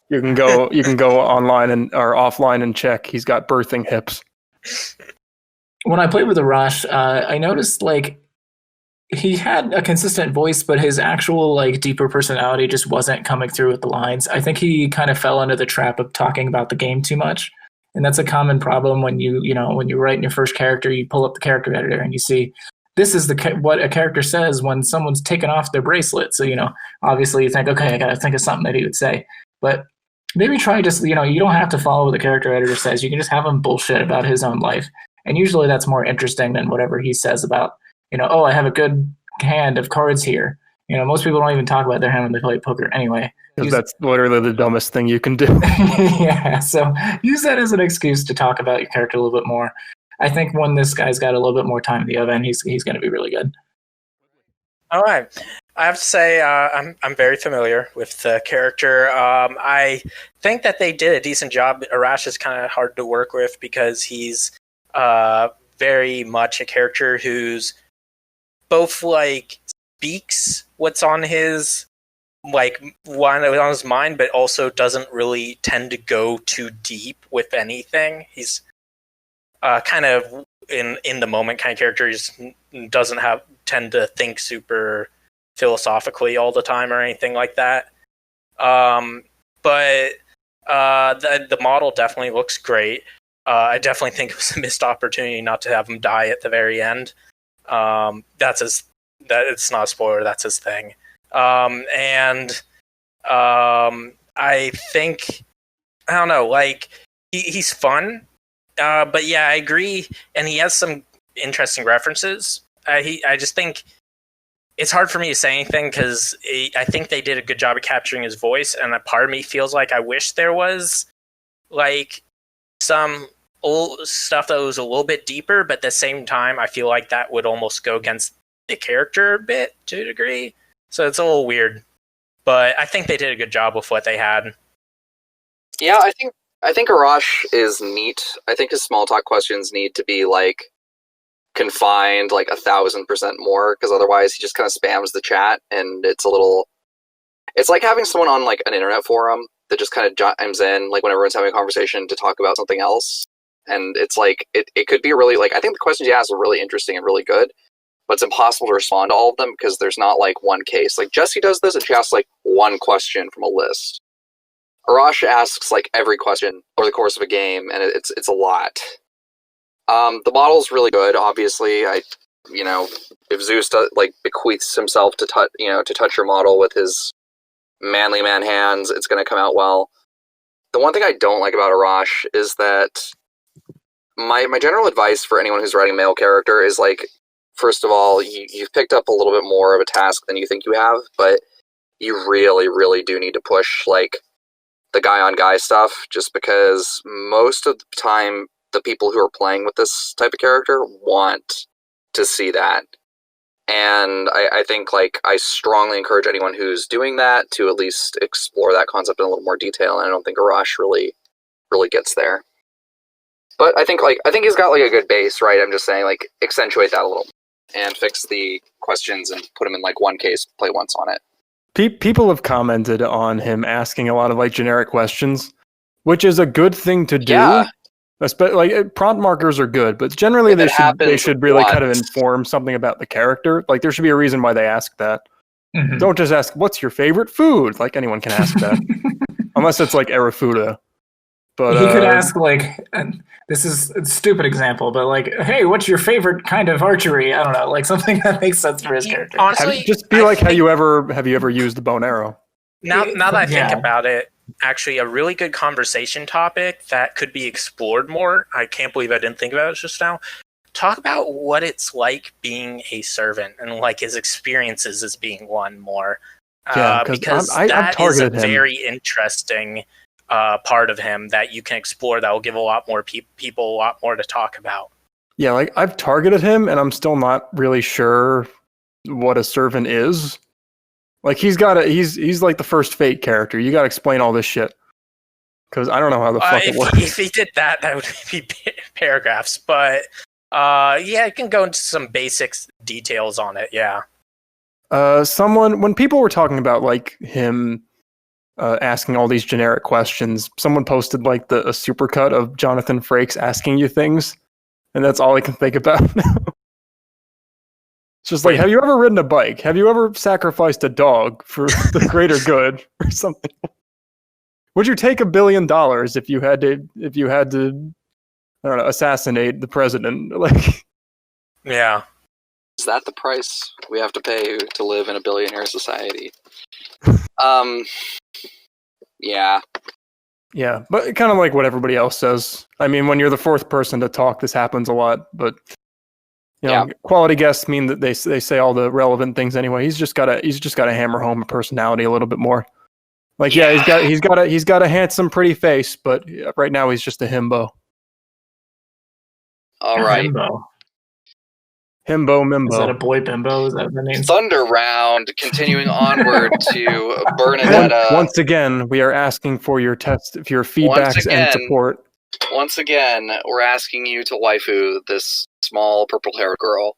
You can go online or offline and check. He's got birthing hips. When I played with Arash, I noticed like he had a consistent voice, but his actual like deeper personality just wasn't coming through with the lines. I think he kind of fell into the trap of talking about the game too much, and that's a common problem when when you write in your first character, you pull up the character editor and you see this is what a character says when someone's taken off their bracelet. So obviously you think, okay, I got to think of something that he would say, but maybe try just you don't have to follow what the character editor says. You can just have him bullshit about his own life, and usually that's more interesting than whatever he says about. I have a good hand of cards here. Most people don't even talk about their hand when they play poker anyway. Because that's literally the dumbest thing you can do. Yeah, so use that as an excuse to talk about your character a little bit more. I think when this guy's got a little bit more time in the oven, he's going to be really good. All right. I have to say I'm very familiar with the character. I think that they did a decent job. Arash is kind of hard to work with because he's very much a character who's both like speaks what's on his on his mind, but also doesn't really tend to go too deep with anything. He's kind of in the moment kind of character. He just doesn't tend to think super philosophically all the time or anything like that. But the model definitely looks great. I definitely think it was a missed opportunity not to have him die at the very end. It's not a spoiler. That's his thing. I think, I don't know, like he's fun. But yeah, I agree. And he has some interesting references. I just think it's hard for me to say anything because I think they did a good job of capturing his voice. And a part of me feels like I wish there was like some old stuff that was a little bit deeper, but at the same time, I feel like that would almost go against the character a bit to a degree. So it's a little weird, but I think they did a good job with what they had. Yeah, I think Arash is neat. I think his small talk questions need to be like confined like 1,000% more, because otherwise he just kind of spams the chat, and it's like having someone on like an internet forum that just kind of chimes in like when everyone's having a conversation to talk about something else. And it's like, it could be really, like, I think the questions you ask are really interesting and really good, but it's impossible to respond to all of them because there's not, like, one case. Like, Jessie does this, and she asks, like, one question from a list. Arash asks, like, every question over the course of a game, and it's a lot. The model's really good, obviously. If Zeus, bequeaths himself to touch your model with his manly man hands, it's going to come out well. The one thing I don't like about Arash is that my general advice for anyone who's writing a male character is, like, first of all, you've picked up a little bit more of a task than you think you have, but you really, really do need to push, like, the guy-on-guy stuff, just because most of the time the people who are playing with this type of character want to see that. And I think, like, I strongly encourage anyone who's doing that to at least explore that concept in a little more detail, and I don't think Arash really gets there. But I think he's got, like, a good base, right? I'm just saying, like, accentuate that a little and fix the questions and put them in, like, one case, play once on it. People have commented on him asking a lot of, like, generic questions, which is a good thing to do. Yeah. Like, prompt markers are good, but generally they should really kind of inform something about the character. Like, there should be a reason why they ask that. Mm-hmm. Don't just ask, what's your favorite food? Like, anyone can ask that. Unless it's, like, Arafuda. But he could ask, like, this is a stupid example, but, like, hey, what's your favorite kind of archery? I don't know, like, something that makes sense for his character. Honestly, just be like, have you ever used the bow and arrow? Now that I think about it, actually a really good conversation topic that could be explored more. I can't believe I didn't think about it just now. Talk about what it's like being a servant and, like, his experiences as being one more. Because that is a very interesting part of him that you can explore that will give a lot more people a lot more to talk about. Yeah, like, I've targeted him and I'm still not really sure what a servant is. Like he's like the first Fate character. You got to explain all this shit because I don't know how the fuck it works. If he did that, that would be paragraphs. But yeah, I can go into some basic details on it. Yeah. When people were talking about like him asking all these generic questions, someone posted like a supercut of Jonathan Frakes asking you things, and that's all I can think about now. It's just like, have you ever ridden a bike? Have you ever sacrificed a dog for the greater good or something? Would you take $1 billion if you had to, I don't know, assassinate the president? Like, yeah. Is that the price we have to pay to live in a billionaire society? Yeah. Yeah, but kind of like what everybody else says. I mean, when you're the fourth person to talk, this happens a lot, but you know, quality guests mean that they say all the relevant things anyway. He's just got to hammer home a personality a little bit more. Like, he's got a handsome, pretty face, but right now he's just a himbo. All right. Himbo Mimbo. Is that a boy bimbo? Is that the name? Thunder Round, continuing onward to Bernadetta. Once again, we are asking for your feedbacks and support. Once again, we're asking you to waifu this small purple-haired girl.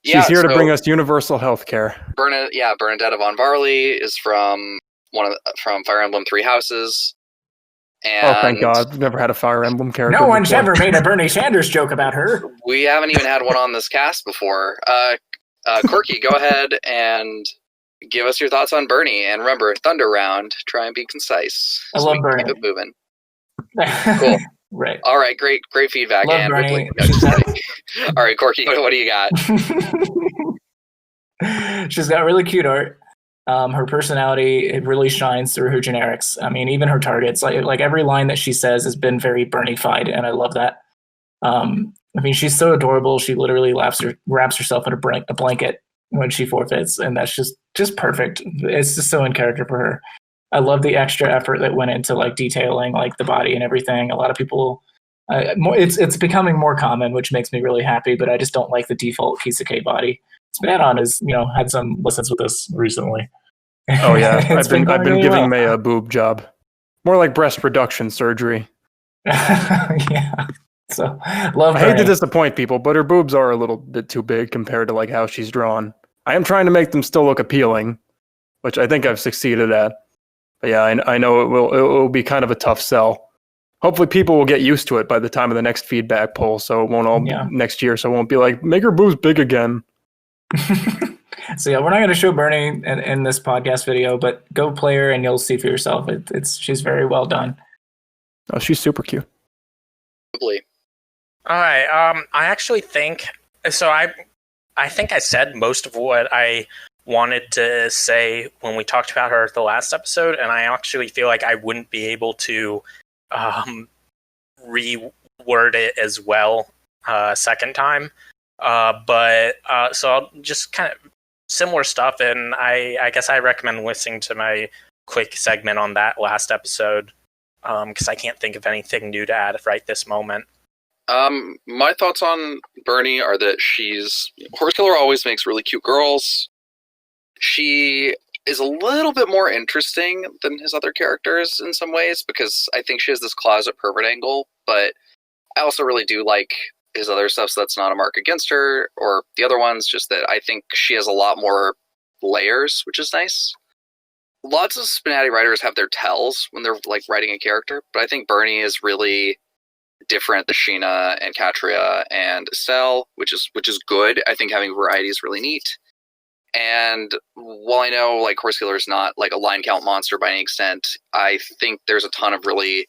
She's here to bring us universal health care. Bernadetta von Barley is from Fire Emblem Three Houses. And thank God. We've never had a Fire Emblem character. No one's ever made a Bernie Sanders joke about her. We haven't even had one on this cast before. Corky, go ahead and give us your thoughts on Bernie. And remember, Thunder Round, try and be concise. I love Bernie. Keep it moving. Cool. Right. All right, great feedback. Love and Bernie. All right, Corky, what do you got? She's got really cute art. Her personality, it really shines through her generics. I mean, even her targets, like every line that she says has been very Bernie-fied, and I love that. I mean, she's so adorable. She literally wraps herself in a blanket when she forfeits, and that's just perfect. It's just so in character for her. I love the extra effort that went into like detailing like the body and everything. A lot of people, it's becoming more common, which makes me really happy. But I just don't like the default Kisake body. SPNanon has had some lessons with this recently. Oh yeah, I've been really giving May a boob job, more like breast reduction surgery. Yeah. So love. I hate to disappoint people, but her boobs are a little bit too big compared to like how she's drawn. I am trying to make them still look appealing, which I think I've succeeded at. But yeah, I know it will be kind of a tough sell. Hopefully people will get used to it by the time of the next feedback poll, so it won't all next year. So it won't be like, make her boobs big again. So yeah, we're not going to show Bernie in this podcast video, but go play her and you'll see for yourself. She's very well done. Oh, she's super cute. Probably. All right. I actually think so. I think I said most of what I wanted to say when we talked about her at the last episode, and I actually feel like I wouldn't be able to reword it as well second time. But so I'll just kind of similar stuff, and I guess I recommend listening to my quick segment on that last episode because I can't think of anything new to add right this moment. My thoughts on Bernie are that Horse Killer always makes really cute girls. She is a little bit more interesting than his other characters in some ways because I think she has this closet pervert angle, but I also really do like his other stuff, so that's not a mark against her or the other ones, just that I think she has a lot more layers, which is nice. Lots of SPNatI writers have their tells when they're like writing a character, but I think Bernie is really different than Sheena and Katria and Estelle, which is good. I think having variety is really neat. And while I know like Horse Killer is not like a line count monster by any extent, I think there's a ton of really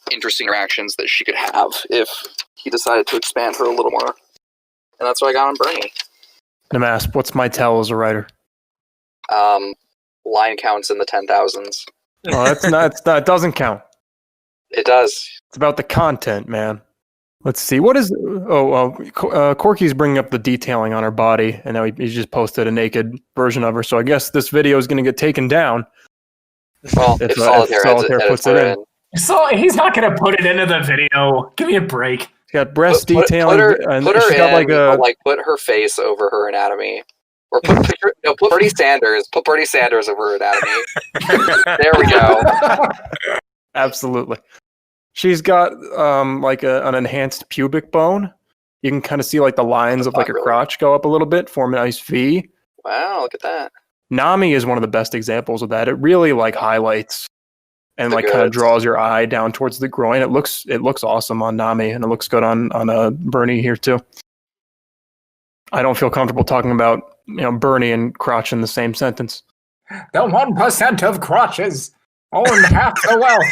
interesting interactions that she could have if he decided to expand her a little more. And that's what I got on Bernie. nmasp, what's my tell as a writer? Line counts in the 10,000s. Oh, it doesn't count. It does. It's about the content, man. Let's see. What is... Corky's bringing up the detailing on her body, and now he just posted a naked version of her, so I guess this video is going to get taken down. Well, if Solitaire puts it in. So he's not going to put it into the video. Give me a break. She got breast detailing. Put her got put her face over her anatomy. Or put Bernie Sanders. Put Bernie Sanders over Anatomy. There we go. Absolutely. She's got like an enhanced pubic bone. You can kind of see like the lines of like her crotch go up a little bit, form a nice V. Wow, look at that. Nami is one of the best examples of that. It really like highlights and like kind of draws your eye down towards the groin. It looks awesome on Nami, and it looks good on Bernie here too. I don't feel comfortable talking about Bernie and crotch in the same sentence. The 1% of crotches own half the wealth.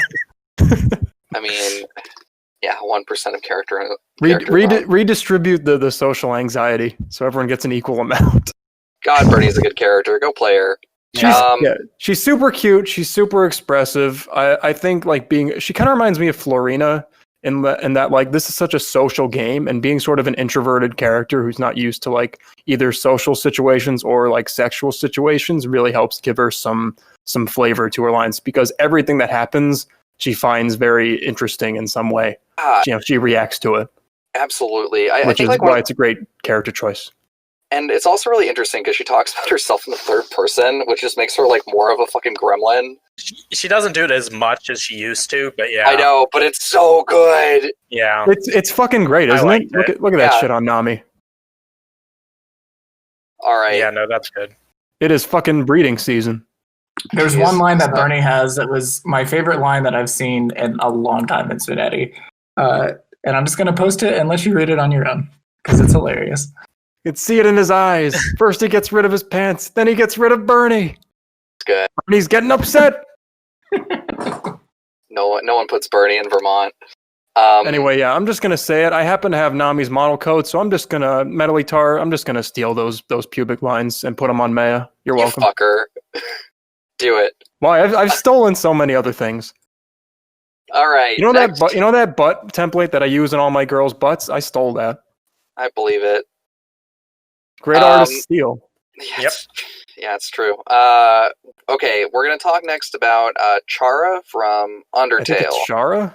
I mean, yeah, 1% of character. Redistribute the social anxiety so everyone gets an equal amount. God, Bernie's a good character. Go play her. She's super cute. She's super expressive. I think like she kind of reminds me of Florina in that like this is such a social game, and being sort of an introverted character who's not used to like either social situations or like sexual situations really helps give her some flavor to her lines, because everything that happens she finds very interesting in some way. She reacts to it. Absolutely. I think is like why it's a great character choice. And it's also really interesting because she talks about herself in the third person, which just makes her like more of a fucking gremlin. She doesn't do it as much as she used to, but yeah. I know, but it's so good. Yeah. It's fucking great, isn't it? Look at that shit on Nami. All right. Yeah, no, that's good. It is fucking breeding season. There's one line that Bernie has that was my favorite line that I've seen in a long time in SPNatI. And I'm just going to post it and let you read it on your own, because it's hilarious. You can see it in his eyes. First he gets rid of his pants, then he gets rid of Bernie. It's good. Bernie's getting upset. No one puts Bernie in Vermont. Anyway, yeah, I'm just gonna say it. I happen to have Nami's model code, so I'm just gonna I'm just gonna steal those pubic lines and put them on Maya. You're welcome. You fucker. Do it. Why? I've stolen so many other things. All right. You know that butt template that I use in all my girls' butts? I stole that. I believe it. Great artist steal. Yep. Yeah, it's true. Okay, we're gonna talk next about Chara from Undertale. I think it's Chara.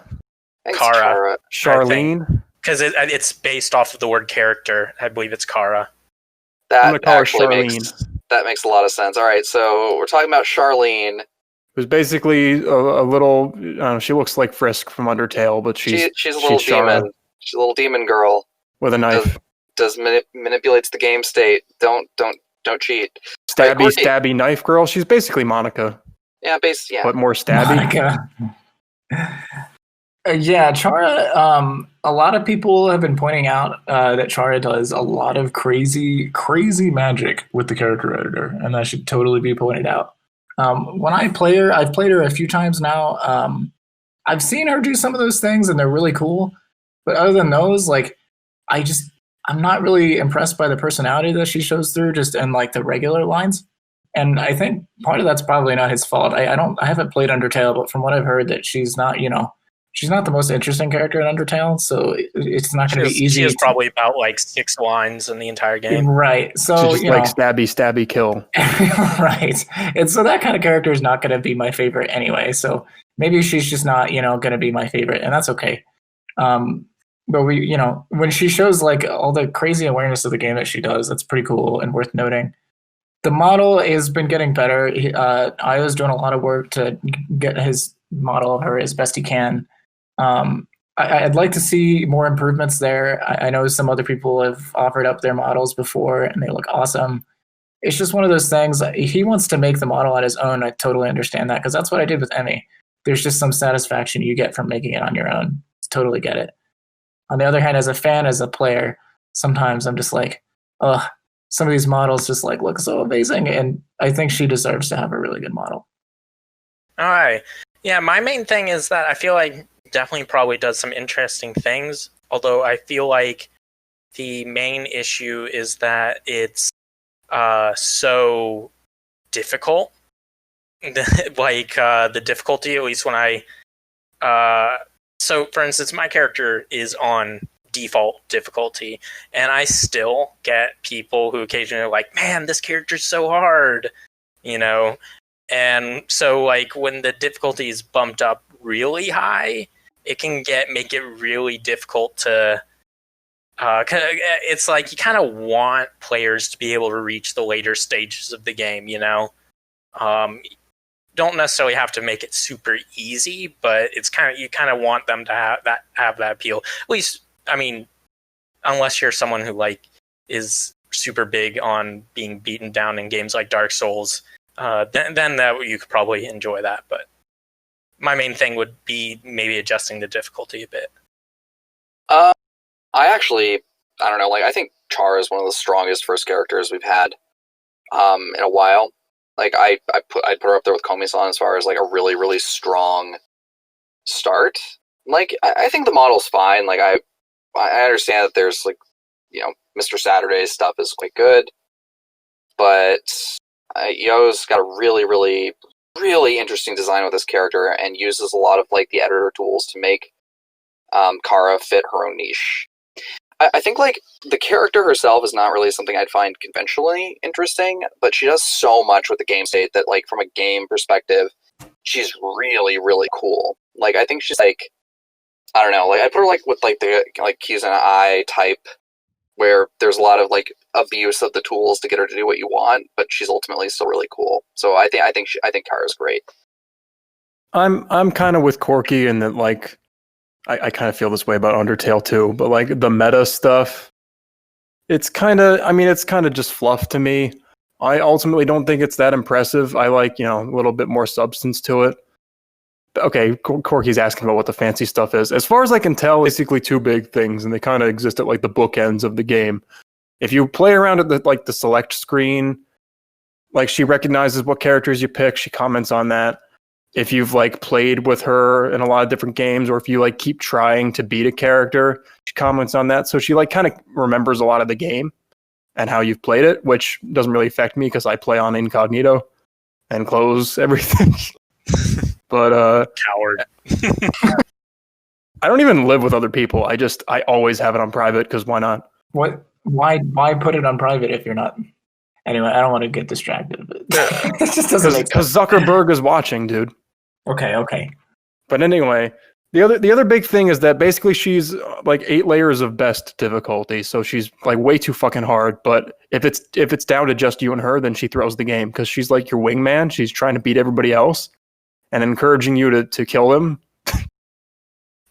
Chara. Charlene. Because it's based off of the word character. I believe it's Chara. That actually makes a lot of sense. All right, so we're talking about Charlene. Who's basically a little. I don't know, she looks like Frisk from Undertale, but she's a little demon. Chara. She's a little demon girl with a knife. Manipulates the game state. Don't cheat. Stabby knife girl. She's basically Monica. Yeah, but more stabby. Monica. Yeah, Chara. A lot of people have been pointing out that Chara does a lot of crazy magic with the character editor, and that should totally be pointed out. When I play her, I've played her a few times now. I've seen her do some of those things, and they're really cool. But other than those, like, I'm not really impressed by the personality that she shows through just in like the regular lines. And I think part of that's probably not his fault. I haven't played Undertale, but from what I've heard, that she's not the most interesting character in Undertale, so it's not going to be easy. She has probably about like 6 lines in the entire game. Right. So she's just like stabby kill. Right. And so that kind of character is not going to be my favorite anyway. So maybe she's just not, going to be my favorite, and that's okay. But when she shows like all the crazy awareness of the game that she does, that's pretty cool and worth noting. The model has been getting better. Io's doing a lot of work to get his model of her as best he can. I'd like to see more improvements there. I know some other people have offered up their models before, and they look awesome. It's just one of those things. He wants to make the model on his own. I totally understand that, because that's what I did with Emmy. There's just some satisfaction you get from making it on your own. Totally get it. On the other hand, as a fan, as a player, sometimes I'm just like, some of these models just like look so amazing, and I think she deserves to have a really good model. All right. Yeah, my main thing is that I feel like definitely probably does some interesting things, although I feel like the main issue is that it's so difficult. Like the difficulty, at least when so for instance, my character is on default difficulty, and I still get people who occasionally are like, man, this character's so hard, and so like when the difficulty is bumped up really high, it can make it really difficult to It's like you kind of want players to be able to reach the later stages of the game, you know? Don't necessarily have to make it super easy, but it's you kind of want them to have that appeal. At least, I mean, unless you're someone who like is super big on being beaten down in games like Dark Souls, then that you could probably enjoy that. But my main thing would be maybe adjusting the difficulty a bit. I don't know. Like, I think Chara is one of the strongest first characters we've had in a while. Like, I'd put her up there with Komi-san as far as like a really, really strong start. Like, I think the model's fine. Like, I understand that there's like, you know, Mr. Saturday's stuff is quite good, but Yo's got a really, really, really interesting design with this character and uses a lot of like the editor tools to make Chara fit her own niche. I think like the character herself is not really something I'd find conventionally interesting, but she does so much with the game state that like from a game perspective, she's really, really cool. Like I think she's like, I don't know, like I put her like with like the like SPNatI type where there's a lot of like abuse of the tools to get her to do what you want, but she's ultimately still really cool. So I think Chara's great. I'm kind of with Corky in that like I kind of feel this way about Undertale too, but like the meta stuff, it's kind of just fluff to me. I ultimately don't think it's that impressive. I like, you know, a little bit more substance to it. Okay, Corky's asking about what the fancy stuff is. As far as I can tell, basically two big things, and they kind of exist at like the bookends of the game. If you play around at the select screen, like she recognizes what characters you pick, she comments on that. If you've like played with her in a lot of different games, or if you like keep trying to beat a character, she comments on that. So she like kind of remembers a lot of the game and how you've played it, which doesn't really affect me because I play on incognito and close everything. But coward. I don't even live with other people. I always have it on private because why not? What? Why put it on private if you're not? Anyway, I don't want to get distracted. But it just doesn't make sense. Because Zuckerberg is watching, dude. Okay. But anyway, the other big thing is that basically she's like 8 layers of best difficulty, so she's like way too fucking hard. But if it's down to just you and her, then she throws the game because she's like your wingman. She's trying to beat everybody else and encouraging you to kill them.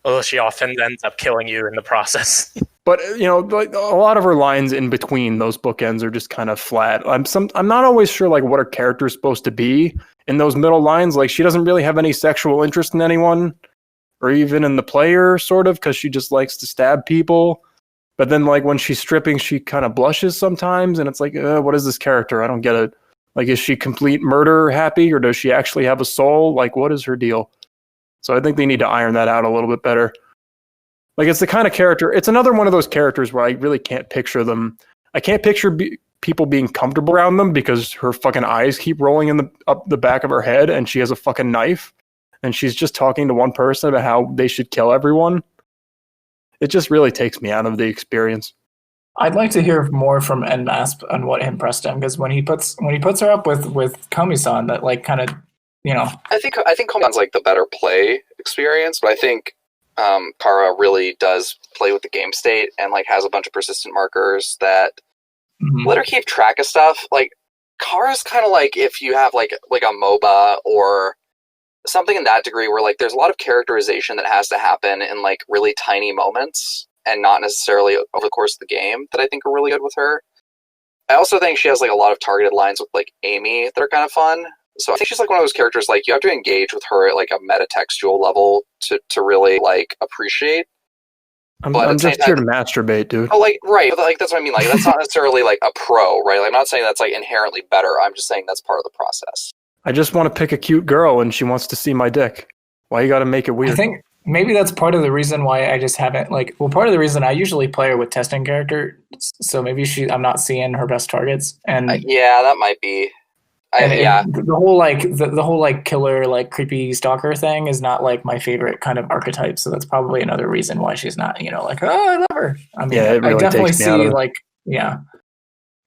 Well, she often ends up killing you in the process. But you know, like a lot of her lines in between those bookends are just kind of flat. I'm not always sure like what her character is supposed to be in those middle lines. Like she doesn't really have any sexual interest in anyone, or even in the player, sort of, because she just likes to stab people. But then like when she's stripping, she kind of blushes sometimes, and it's like, what is this character? I don't get it. Like, is she complete murder happy, or does she actually have a soul? Like, what is her deal? So I think they need to iron that out a little bit better. Like, it's the kind of character, it's another one of those characters where I really can't picture them. I can't picture people being comfortable around them because her fucking eyes keep rolling up the back of her head and she has a fucking knife and she's just talking to one person about how they should kill everyone. It just really takes me out of the experience. I'd like to hear more from nmasp on what impressed him, because when he puts her up with Komi-san, that like kind of, you know. I think Komi-san's like the better play experience, but I think Chara really does play with the game state and like has a bunch of persistent markers that let her keep track of stuff. Like Chara's kind of like if you have like a MOBA or something in that degree where like there's a lot of characterization that has to happen in like really tiny moments and not necessarily over the course of the game that I think are really good with her. I also think she has like a lot of targeted lines with like Amy that are kind of fun. So I think she's like one of those characters, like you have to engage with her at like a metatextual level to really like appreciate. I'm just here to masturbate, dude. Oh, like, right. Like, that's what I mean. Like, that's not necessarily like a pro, right? Like, I'm not saying that's like inherently better. I'm just saying that's part of the process. I just want to pick a cute girl and she wants to see my dick. Why you gotta make it weird? I think maybe that's part of the reason why I just haven't part of the reason I usually play her with testing character. So maybe I'm not seeing her best targets. And yeah, that might be. The whole like killer like creepy stalker thing is not like my favorite kind of archetype, so that's probably another reason why she's not, you know, like, oh, I love her. I mean, yeah, really I definitely see like, yeah,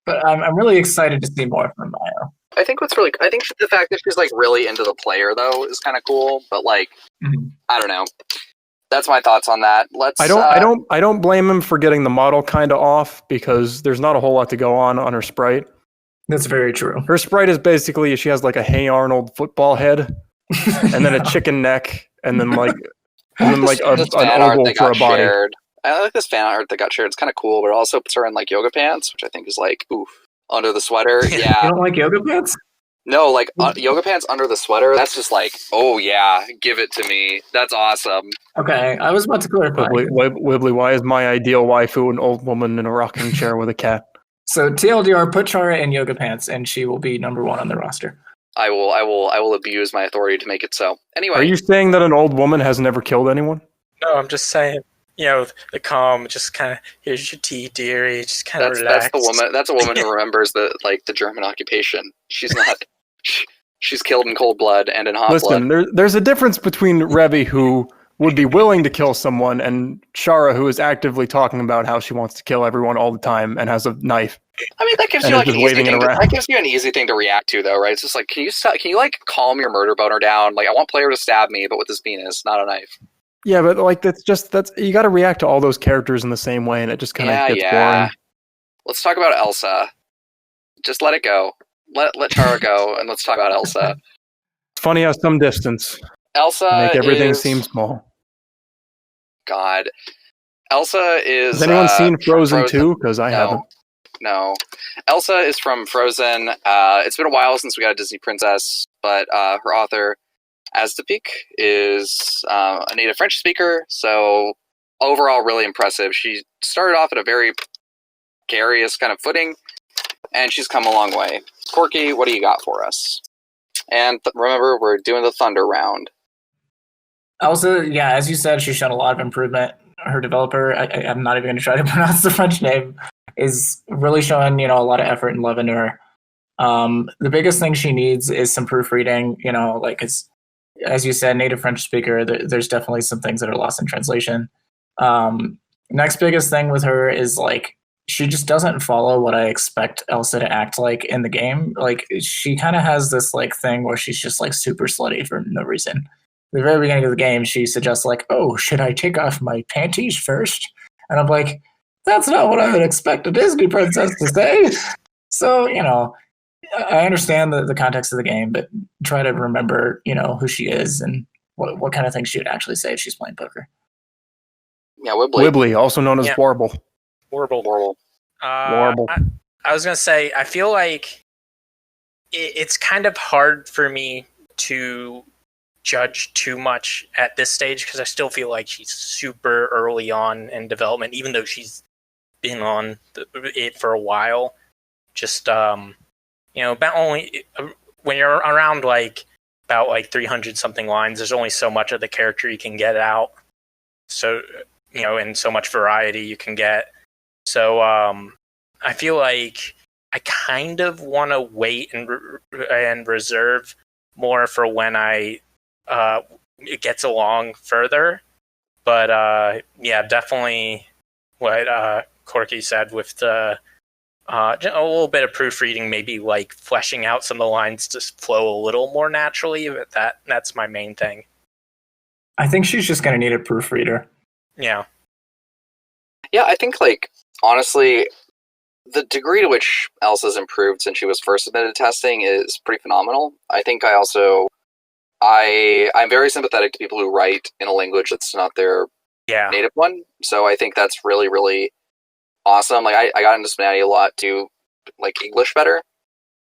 but I'm really excited to see more from Maya. I think the fact that she's like really into the player though is kind of cool, but like I don't know. that's my thoughts on that. Let's. I don't blame him for getting the model kind of off because there's not a whole lot to go on her sprite. That's very true. Her sprite is basically she has like a Hey Arnold football head, and then a chicken neck, and then like an oval for a body. Shared. I like this fan art that got shared. It's kind of cool, but it also puts her in like yoga pants, which I think is like oof under the sweater. Yeah, you don't like yoga pants? No, like yoga pants under the sweater. That's just like, oh yeah, give it to me. That's awesome. Okay, I was about to clarify. Wibbly, why is my ideal waifu an old woman in a rocking chair with a cat? So TLDR, put Chara in yoga pants, and she will be number 1 on the roster. I will abuse my authority to make it so. Anyway, are you saying that an old woman has never killed anyone? No, I'm just saying. The calm, just kind of, here's your tea, dearie. Just kind of relax. That's the woman. That's a woman who remembers the German occupation. She's not. She's killed in cold blood and in hot blood. Listen, there's a difference between Revi, who would be willing to kill someone, and Chara, who is actively talking about how she wants to kill everyone all the time and has a knife. I mean, that gives you an easy thing to react to, though, right? It's just like, can you calm your murder boner down? Like, I want player to stab me, but with this penis, not a knife. Yeah, but like that's you got to react to all those characters in the same way, and it just kind of gets boring. Let's talk about Elsa. Just let it go. Let Chara go, and let's talk about Elsa. It's funny how some distance Elsa make everything seem small. God, Elsa is. Has anyone seen Frozen 2? Because I haven't. No, Elsa is from Frozen. It's been a while since we got a Disney princess, but her author, Aztapik, is a native French speaker. So overall, really impressive. She started off at a very precarious kind of footing, and she's come a long way. Corky, what do you got for us? And remember, we're doing the Thunder round. Elsa, yeah, as you said, she's shown a lot of improvement. Her developer, I'm not even going to try to pronounce the French name, is really showing, a lot of effort and love into her. The biggest thing she needs is some proofreading, it's, as you said, native French speaker, there's definitely some things that are lost in translation. Next biggest thing with her is, she just doesn't follow what I expect Elsa to act like in the game. She kind of has this, thing where she's just, super slutty for no reason. At the very beginning of the game, she suggests, oh, should I take off my panties first? And I'm like, that's not what I would expect a Disney princess to say. So, I understand the context of the game, but try to remember, who she is and what kind of things she would actually say if she's playing poker. Yeah, Wibbly, also known as Warble. Warble. Warble. I was going to say, I feel like it's kind of hard for me to judge too much at this stage because I still feel like she's super early on in development, even though she's been on it for a while. Just, about only when you're around about 300 something lines, there's only so much of the character you can get out. So, and so much variety you can get. So, I feel like I kind of want to wait and reserve more for when it gets along further. But, definitely what Corky said with the a little bit of proofreading, maybe fleshing out some of the lines to flow a little more naturally. But that's my main thing. I think she's just going to need a proofreader. Yeah. Yeah, I think, honestly, the degree to which Elsa's improved since she was first submitted to testing is pretty phenomenal. I think I'm very sympathetic to people who write in a language that's not their native one. So I think that's really, really awesome. I got into SPNatI a lot to English better.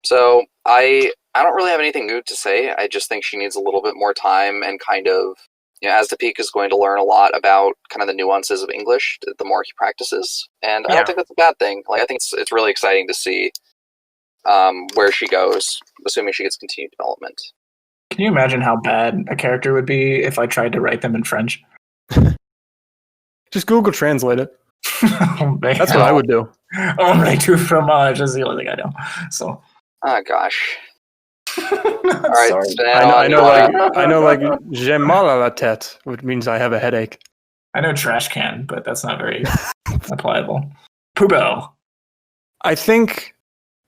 So I don't really have anything new to say. I just think she needs a little bit more time and kind of, as the peak is going to learn a lot about kind of the nuances of English the more he practices. And I don't think that's a bad thing. I think it's really exciting to see where she goes, assuming she gets continued development. Can you imagine how bad a character would be if I tried to write them in French? Just Google Translate it. Oh, that's what I would do. Only two fromage is the only thing I know. So. Oh gosh. All right. I know j'ai mal à la tête, which means I have a headache. I know trash can, but that's not very applicable. Poobo. I think.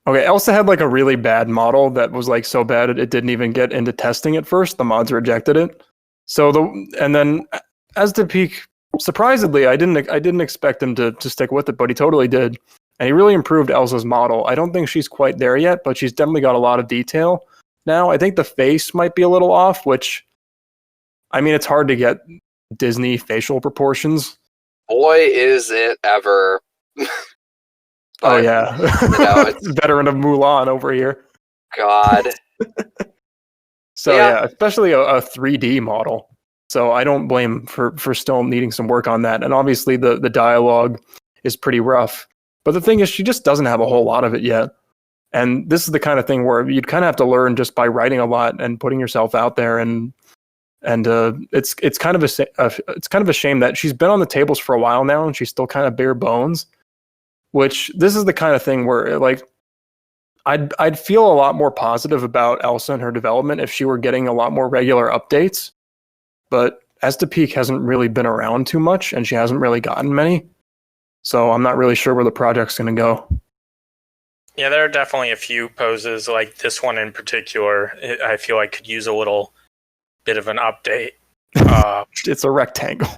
Okay, Elsa had a really bad model that was so bad it didn't even get into testing at first. The mods rejected it. And then as to peak, surprisingly, I didn't expect him to stick with it, but he totally did. And he really improved Elsa's model. I don't think she's quite there yet, but she's definitely got a lot of detail now. I think the face might be a little off, which, I mean, it's hard to get Disney facial proportions. Boy, is it ever. Oh, yeah. It's veteran of Mulan over here. God. So, yeah, especially a 3D model. So I don't blame for still needing some work on that. And obviously the dialogue is pretty rough. But the thing is, she just doesn't have a whole lot of it yet. And this is the kind of thing where you'd kind of have to learn just by writing a lot and putting yourself out there. And it's kind of a shame that she's been on the tables for a while now and she's still kind of bare bones. Which this is the kind of thing where like I'd feel a lot more positive about Elsa and her development if she were getting a lot more regular updates. But Estepeak hasn't really been around too much, and she hasn't really gotten many. So I'm not really sure where the project's going to go. Yeah, there are definitely a few poses, like this one in particular, I feel like could use a little bit of an update. It's a rectangle.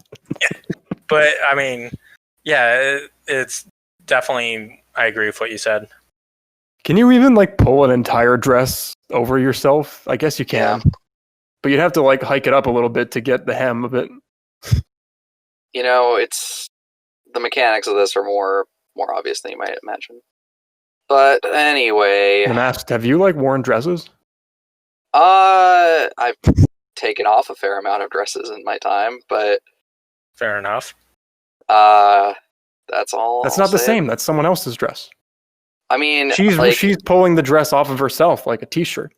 But, I mean, yeah, it's definitely, I agree with what you said. Can you even, like, pull an entire dress over yourself? I guess you can. Yeah. But you'd have to, like, hike it up a little bit to get the hem of it. It's... The mechanics of this are more obvious than you might imagine. But anyway... nmasp, have you, like, worn dresses? I've taken off a fair amount of dresses in my time, but... Fair enough. That's all. That's not the same. That's someone else's dress. I mean... She's pulling the dress off of herself, like a t-shirt.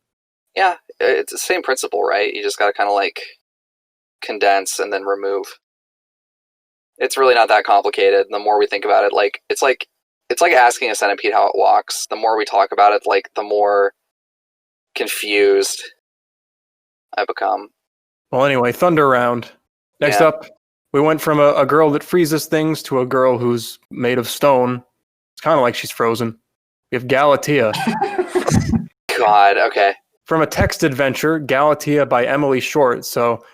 Yeah, it's the same principle, right? You just gotta kind of, like, condense and then remove. It's really not that complicated. The more we think about it, like it's like asking a centipede how it walks. The more we talk about it, like the more confused I become. Well, anyway, Thunder Round. Next up, we went from a girl that freezes things to a girl who's made of stone. It's kind of like she's frozen. We have Galatea. God, okay. From a text adventure, Galatea by Emily Short. So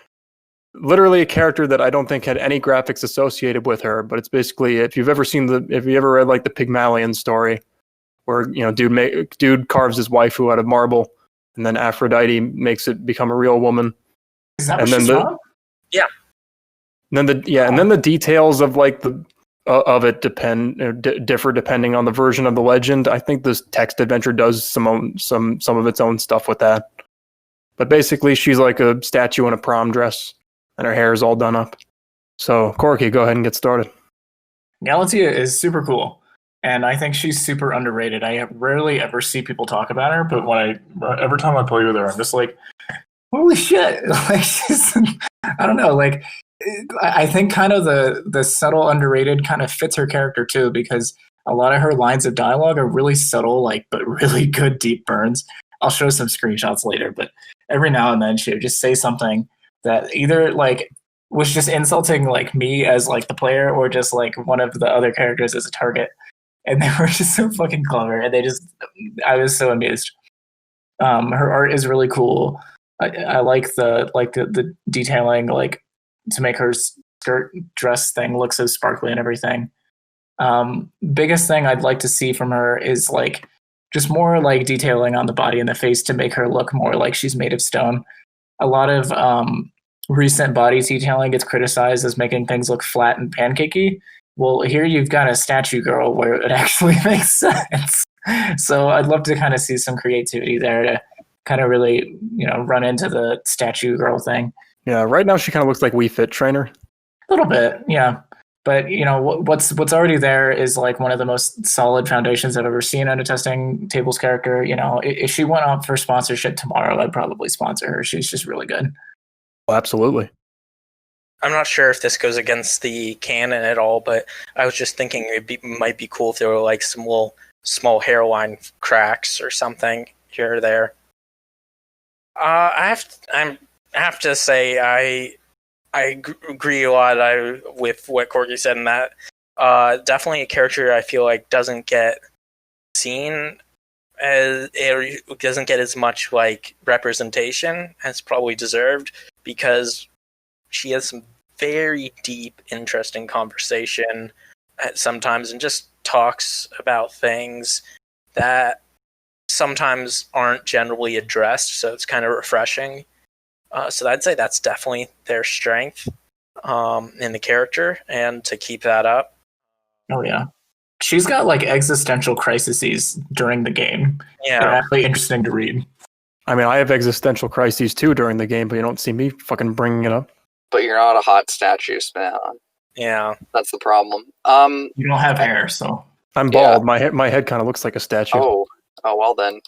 literally a character that I don't think had any graphics associated with her, but it's basically, if you ever read like the Pygmalion story, where dude carves his waifu out of marble, and then Aphrodite makes it become a real woman. Is that what she's from? Yeah. And then the details of like of it differ depending on the version of the legend. I think this text adventure does some of its own stuff with that. But basically, she's like a statue in a prom dress. And her hair is all done up. So, Corky, go ahead and get started. Galatea is super cool. And I think she's super underrated. I rarely ever see people talk about her, but every time I play with her, I'm just like, holy shit. Like, I don't know. Like, I think kind of the subtle underrated kind of fits her character too, because a lot of her lines of dialogue are really subtle, like, but really good deep burns. I'll show some screenshots later, but every now and then she would just say something that either like was just insulting like me as like the player or just like one of the other characters as a target, and they were just so fucking clever, and I was so amused. Her art is really cool. I like the detailing, like to make her skirt dress thing look so sparkly and everything. Biggest thing I'd like to see from her is like just more like detailing on the body and the face to make her look more like she's made of stone. A lot of recent body detailing gets criticized as making things look flat and pancakey. Well, here you've got a statue girl where it actually makes sense. So I'd love to kind of see some creativity there to kind of really, run into the statue girl thing. Yeah, right now she kind of looks like Wii Fit Trainer. A little bit, yeah. But, what's already there is like one of the most solid foundations I've ever seen on a testing tables character. If she went up for sponsorship tomorrow, I'd probably sponsor her. She's just really good. Oh, absolutely. I'm not sure if this goes against the canon at all, but I was just thinking it might be cool if there were like some little small hairline cracks or something here or there. I have to say I agree a lot with what Corky said in that. Definitely a character I feel like doesn't get seen as it doesn't get as much like representation as probably deserved, because she has some very deep, interesting conversation sometimes, and just talks about things that sometimes aren't generally addressed, so it's kind of refreshing. So I'd say that's definitely their strength in the character, and to keep that up. Oh yeah, she's got like existential crises during the game. Yeah, They're actually interesting to read. I mean, I have existential crises too during the game, but you don't see me fucking bringing it up. But you're not a hot statue, spnanon. yeah. That's the problem. You don't have hair, so I'm bald. My head kind of looks like a statue. Oh, well then.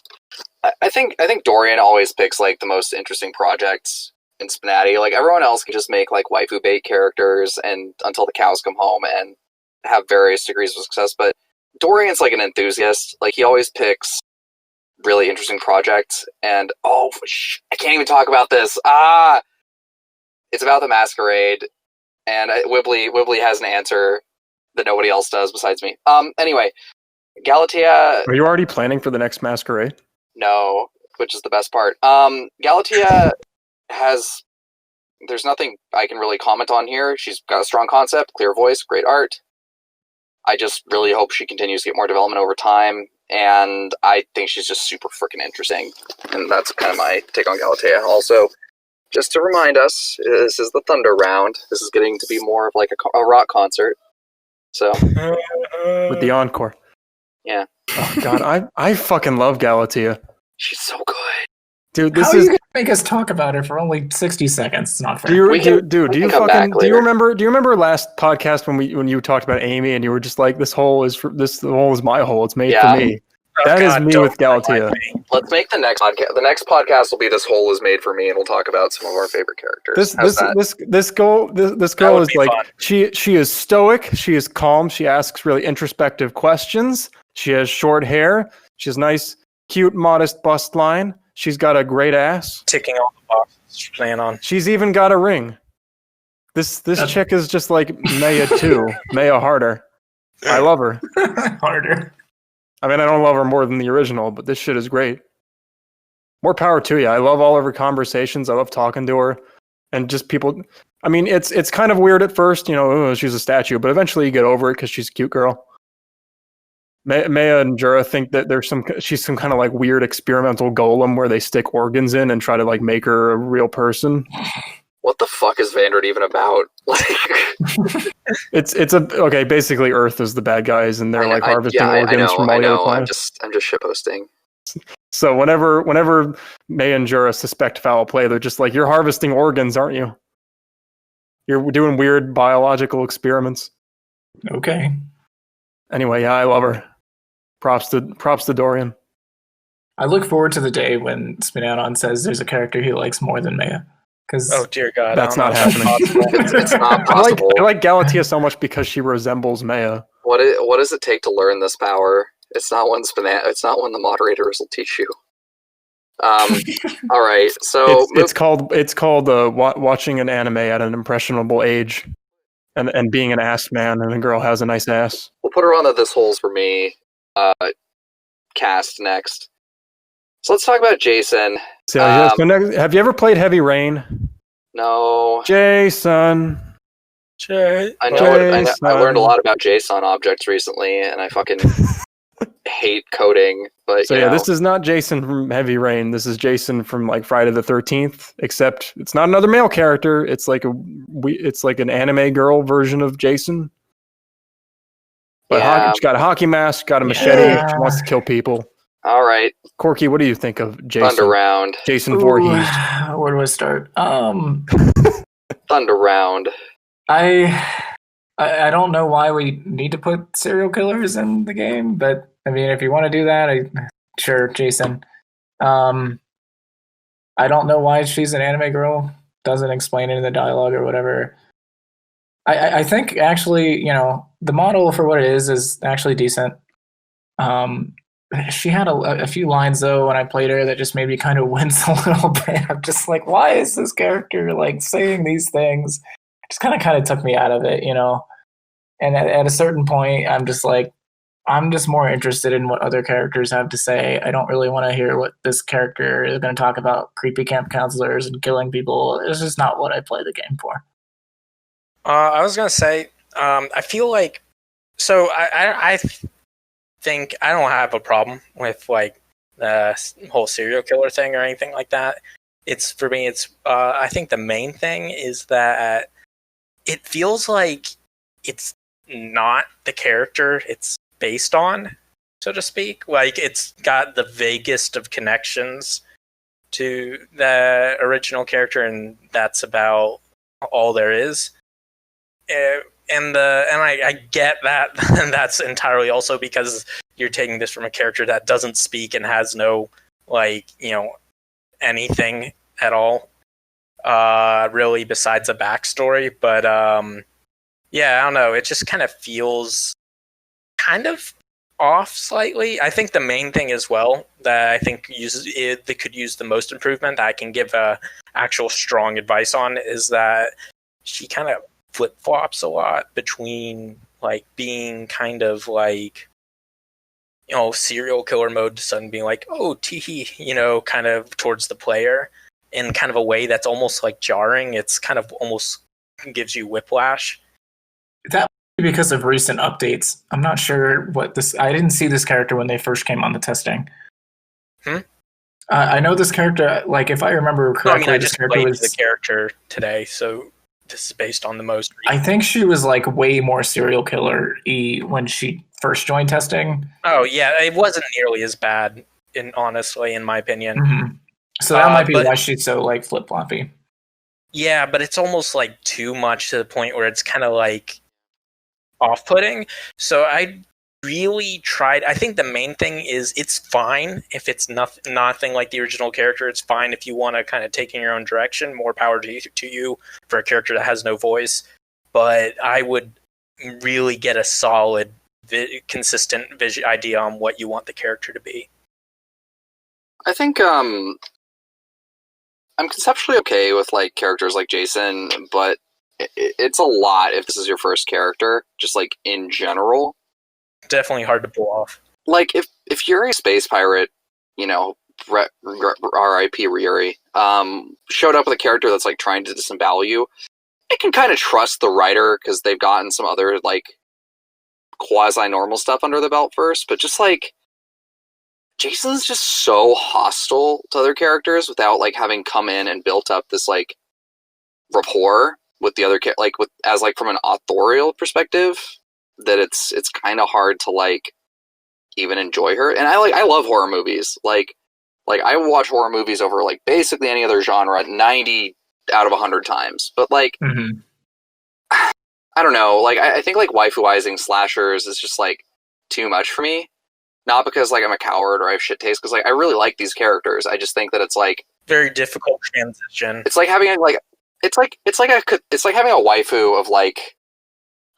I think Dorian always picks like the most interesting projects in SPNatI. Like everyone else can just make like waifu bait characters and until the cows come home and have various degrees of success. But Dorian's like an enthusiast. Like he always picks really interesting projects. And I can't even talk about this. It's about the masquerade, and Wibbly has an answer that nobody else does besides me. Anyway, Galatea. Are you already planning for the next masquerade? No, which is the best part. Galatea has. There's nothing I can really comment on here. She's got a strong concept, clear voice, great art. I just really hope she continues to get more development over time, and I think she's just super freaking interesting. And that's kind of my take on Galatea. Also, just to remind us, this is the Thunder round. This is getting to be more of like a rock concert. So With the encore. Yeah. Oh god, I fucking love Galatea. She's so good. Dude, this how are is you gonna make us talk about her for only 60 seconds? It's not fair. do you come back later. remember last podcast when you talked about Amy and you were just like the hole is my hole. It's made for me. That is me with Galatea. Let's make the next podcast. The next podcast will be "This Hole is Made for Me," and we'll talk about some of our favorite characters. This girl is like fun. she is stoic. She is calm. She asks really introspective questions. She has short hair. She has nice, cute, modest bust line. She's got a great ass. Ticking all the boxes she's playing on. She's even got a ring. This chick is just like Maya too. Maya harder. I love her. Harder. I mean, I don't love her more than the original, but this shit is great. More power to you. I love all of her conversations. I love talking to her. And just people... I mean, it's kind of weird at first, she's a statue, but eventually you get over it because she's a cute girl. Maya and Jura think that she's some kind of like weird experimental golem where they stick organs in and try to like make her a real person. What the fuck is Vandred even about? Okay, basically Earth is the bad guys and they're like harvesting organs from all the other planets. I'm just shitposting. So whenever Maya and Jura suspect foul play, they're just like, you're harvesting organs, aren't you? You're doing weird biological experiments. Okay. Anyway, yeah, I love her. Props to Dorian. I look forward to the day when spnanon says there's a character he likes more than Maya. Oh dear God, that's not happening. It's not possible. I like Galatea so much because she resembles Maya. What does it take to learn this power? It's not one the moderators will teach you. All right, so it's called watching an anime at an impressionable age, and being an ass man, and a girl has a nice ass. We'll put her on the "This Hole's for Me" cast next. So let's talk about Jason. So next, have you ever played Heavy Rain? No. Jason. I learned a lot about JSON objects recently, and I fucking hate coding. But so this is not Jason from Heavy Rain. This is Jason from like Friday the 13th. Except it's not another male character. It's like an anime girl version of Jason. But she's got a hockey mask, got a machete. She wants to kill people. All right, Corky, what do you think of Jason? Thunder Round. Jason Voorhees. Where do I start? Thunder Round. I don't know why we need to put serial killers in the game, but I mean, if you want to do that, sure, Jason. I don't know why she's an anime girl. Doesn't explain it in the dialogue or whatever. I think actually, the model for what it is actually decent. She had a few lines though when I played her that just made me kind of wince a little bit. I'm just like, why is this character like saying these things? Just kind of took me out of it, And at a certain point, I'm just like, I'm just more interested in what other characters have to say. I don't really want to hear what this character is going to talk about creepy camp counselors and killing people. It's just not what I play the game for. I was gonna say, I feel like, so I think I don't have a problem with like the whole serial killer thing or anything like that. It's for me. It's I think the main thing is that it feels like it's not the character it's based on, so to speak. Like it's got the vaguest of connections to the original character, and that's about all there is. And I get that, and that's entirely also because you're taking this from a character that doesn't speak and has no anything at all, really, besides a backstory. But yeah, I don't know. It just kind of feels kind of off slightly. I think the main thing as well that I think they could use the most improvement that I can give actual strong advice on is that she kind of flip-flops a lot between like being kind of like serial killer mode to suddenly being like, oh, teehee, kind of towards the player in kind of a way that's almost like jarring. It's kind of almost gives you whiplash. That might be because of recent updates. I'm not sure what this. I didn't see this character when they first came on the testing. I know this character. Like, if I remember correctly, I this just character played was the character today, so this is based on the most. I think she was like way more serial killer-y when she first joined testing. Oh yeah, it wasn't nearly as bad, honestly, in my opinion. Mm-hmm. So that might be why she's so like flip-floppy. Yeah, but it's almost like too much to the point where it's kind of like off-putting. So I really tried. I think the main thing is it's fine if it's nothing like the original character. It's fine if you want to kind of take in your own direction. More power to you for a character that has no voice. But I would really get a solid, consistent idea on what you want the character to be. I think I'm conceptually okay with like characters like Jason, but it's a lot if this is your first character, just like in general. Definitely hard to pull off. Like if you're a space pirate, R.I.P. Ryuri, showed up with a character that's like trying to disembowel you, I can kind of trust the writer because they've gotten some other like quasi-normal stuff under the belt first, but just like Jason's just so hostile to other characters without like having come in and built up this like rapport with the other as from an authorial perspective, that it's kind of hard to like even enjoy her. And I love horror movies. Like I will watch horror movies over like basically any other genre 90 out of 100 times. But like I don't know, like I think like waifuizing slashers is just like too much for me. Not because like I'm a coward or I have shit taste, because like I really like these characters. I just think that it's like very difficult transition. It's like having it's like having a waifu of like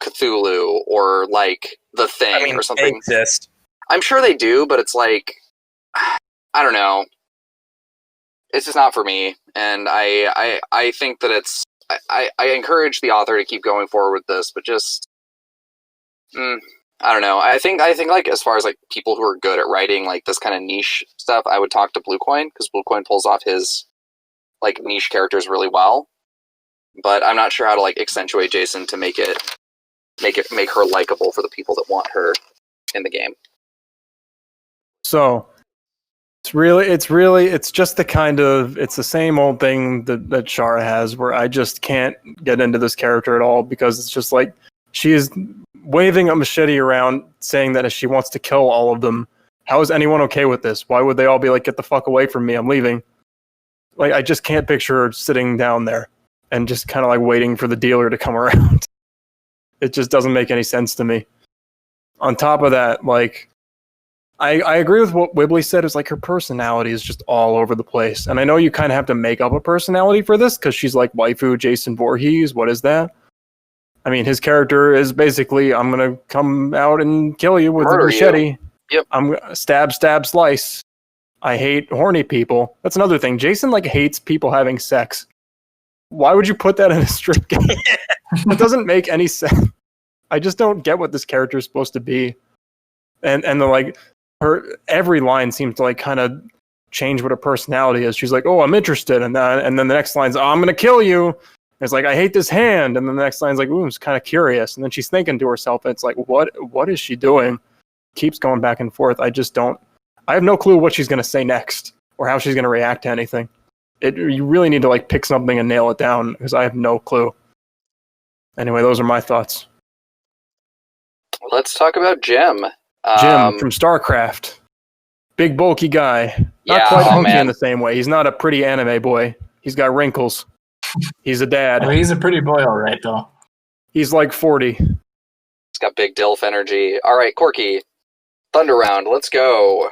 Cthulhu or like The Thing or something. They exist. I'm sure they do, but it's like I don't know. It's just not for me, and I think that it's I encourage the author to keep going forward with this, but just I don't know. I think like as far as like people who are good at writing like this kind of niche stuff, I would talk to Bluecoin, because Bluecoin pulls off his like niche characters really well. But I'm not sure how to like accentuate Jason to make her likable for the people that want her in the game. So it's just the kind of, it's the same old thing that Chara has, where I just can't get into this character at all, because it's just like she is waving a machete around saying that she wants to kill all of them. How is anyone okay with this? Why would they all be like, get the fuck away from me, I'm leaving? Like, I just can't picture her sitting down there and just kind of like waiting for the dealer to come around. It just doesn't make any sense to me. On top of that, like, I agree with what Wibbly said. Is like her personality is just all over the place. And I know you kind of have to make up a personality for this, because she's like waifu Jason Voorhees. What is that? I mean, his character is basically, I'm going to come out and kill you with a machete. Yep. I'm stab, slice. I hate horny people. That's another thing. Jason like hates people having sex. Why would you put that in a strip game? It doesn't make any sense. I just don't get what this character is supposed to be. And the like, her every line seems to like kind of change what her personality is. She's like, oh, I'm interested, and then the next line's, oh, I'm gonna kill you. It's like, I hate this hand. And then the next line's like, ooh, I'm kind of curious. And then she's thinking to herself, and it's like, what is she doing? Keeps going back and forth. I have no clue what she's going to say next or how she's going to react to anything. You really need to like pick something and nail it down because I have no clue. Anyway, those are my thoughts. Let's talk about Jim. Jim from StarCraft. Big bulky guy. Not quite hunky in the same way. He's not a pretty anime boy. He's got wrinkles. He's a dad. Well, he's a pretty boy, all right, though. He's like 40. He's got big DILF energy. All right, Corky. Thunder round. Let's go.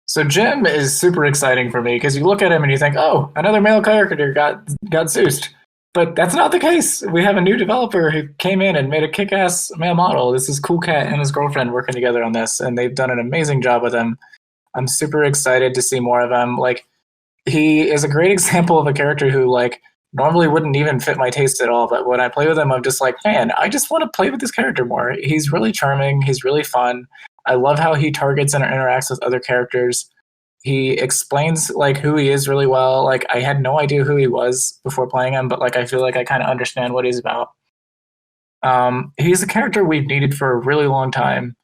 So Jim is super exciting for me because you look at him and you think, oh, another male character got Zeused. But that's not the case. We have a new developer who came in and made a kick-ass male model. This is Cool Cat and his girlfriend working together on this, and they've done an amazing job with him. I'm super excited to see more of him. Like, he is a great example of a character who, like, normally wouldn't even fit my taste at all. But when I play with him, I'm just like, man, I just want to play with this character more. He's really charming. He's really fun. I love how he targets and interacts with other characters. He explains like who he is really well. Like, I had no idea who he was before playing him, but like I feel like I kind of understand what he's about. He's a character we've needed for a really long time,